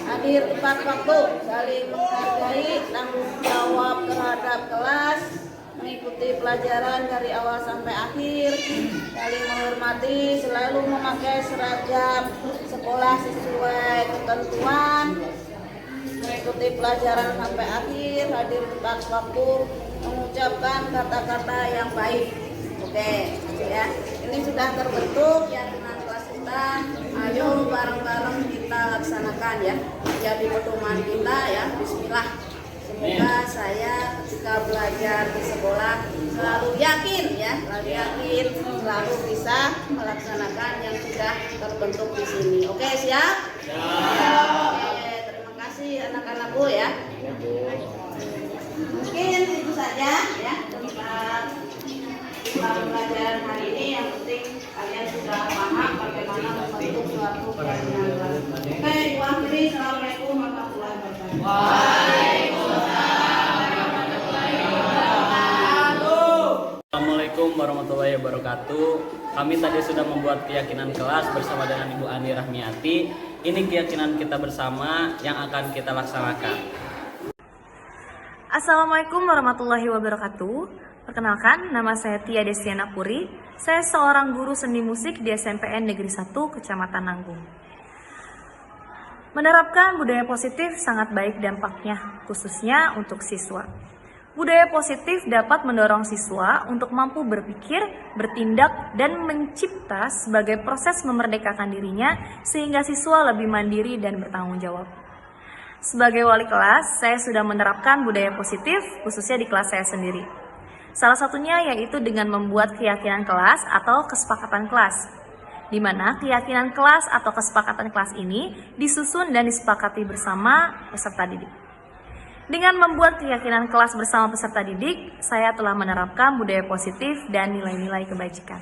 Hadir tepat waktu, saling menghargai, tanggung jawab terhadap kelas, mengikuti pelajaran dari awal sampai akhir, saling menghormati, selalu memakai seragam sekolah sesuai ketentuan, mengikuti pelajaran sampai akhir, hadir tepat waktu, mengucapkan kata-kata yang baik. Oke, ya. Ini sudah terbentuk keyakinan kelas kita. Ayo bareng-bareng kita laksanakan ya. Jadi pedoman kita ya. Bismillah. Semoga saya ketika belajar di sekolah selalu yakin ya, selalu bisa melaksanakan yang sudah terbentuk di sini. Oke, siap? Oke, terima kasih anak-anakku ya. Mungkin itu saja ya tentang pembelajaran hari ini. Yang penting kalian sudah paham bagaimana membentuk suatu keyakinan kelas. Oke, akhiri. Assalamualaikum warahmatullahi wabarakatuh. Assalamualaikum warahmatullahi wabarakatuh. Kami tadi sudah membuat keyakinan kelas bersama dengan Ibu Ani Rahmiati. Ini keyakinan kita bersama yang akan kita laksanakan. Assalamualaikum warahmatullahi wabarakatuh. Perkenalkan, nama saya Tia Destiana Puri. Saya seorang guru seni musik di SMPN Negeri 1 Kecamatan Nanggung. Menerapkan budaya positif sangat baik dampaknya, khususnya untuk siswa. Budaya positif dapat mendorong siswa untuk mampu berpikir, bertindak, dan mencipta sebagai proses memerdekakan dirinya sehingga siswa lebih mandiri dan bertanggung jawab. Sebagai wali kelas, saya sudah menerapkan budaya positif khususnya di kelas saya sendiri. Salah satunya yaitu dengan membuat keyakinan kelas atau kesepakatan kelas, di mana keyakinan kelas atau kesepakatan kelas ini disusun dan disepakati bersama peserta didik. Dengan membuat keyakinan kelas bersama peserta didik, saya telah menerapkan budaya positif dan nilai-nilai kebajikan.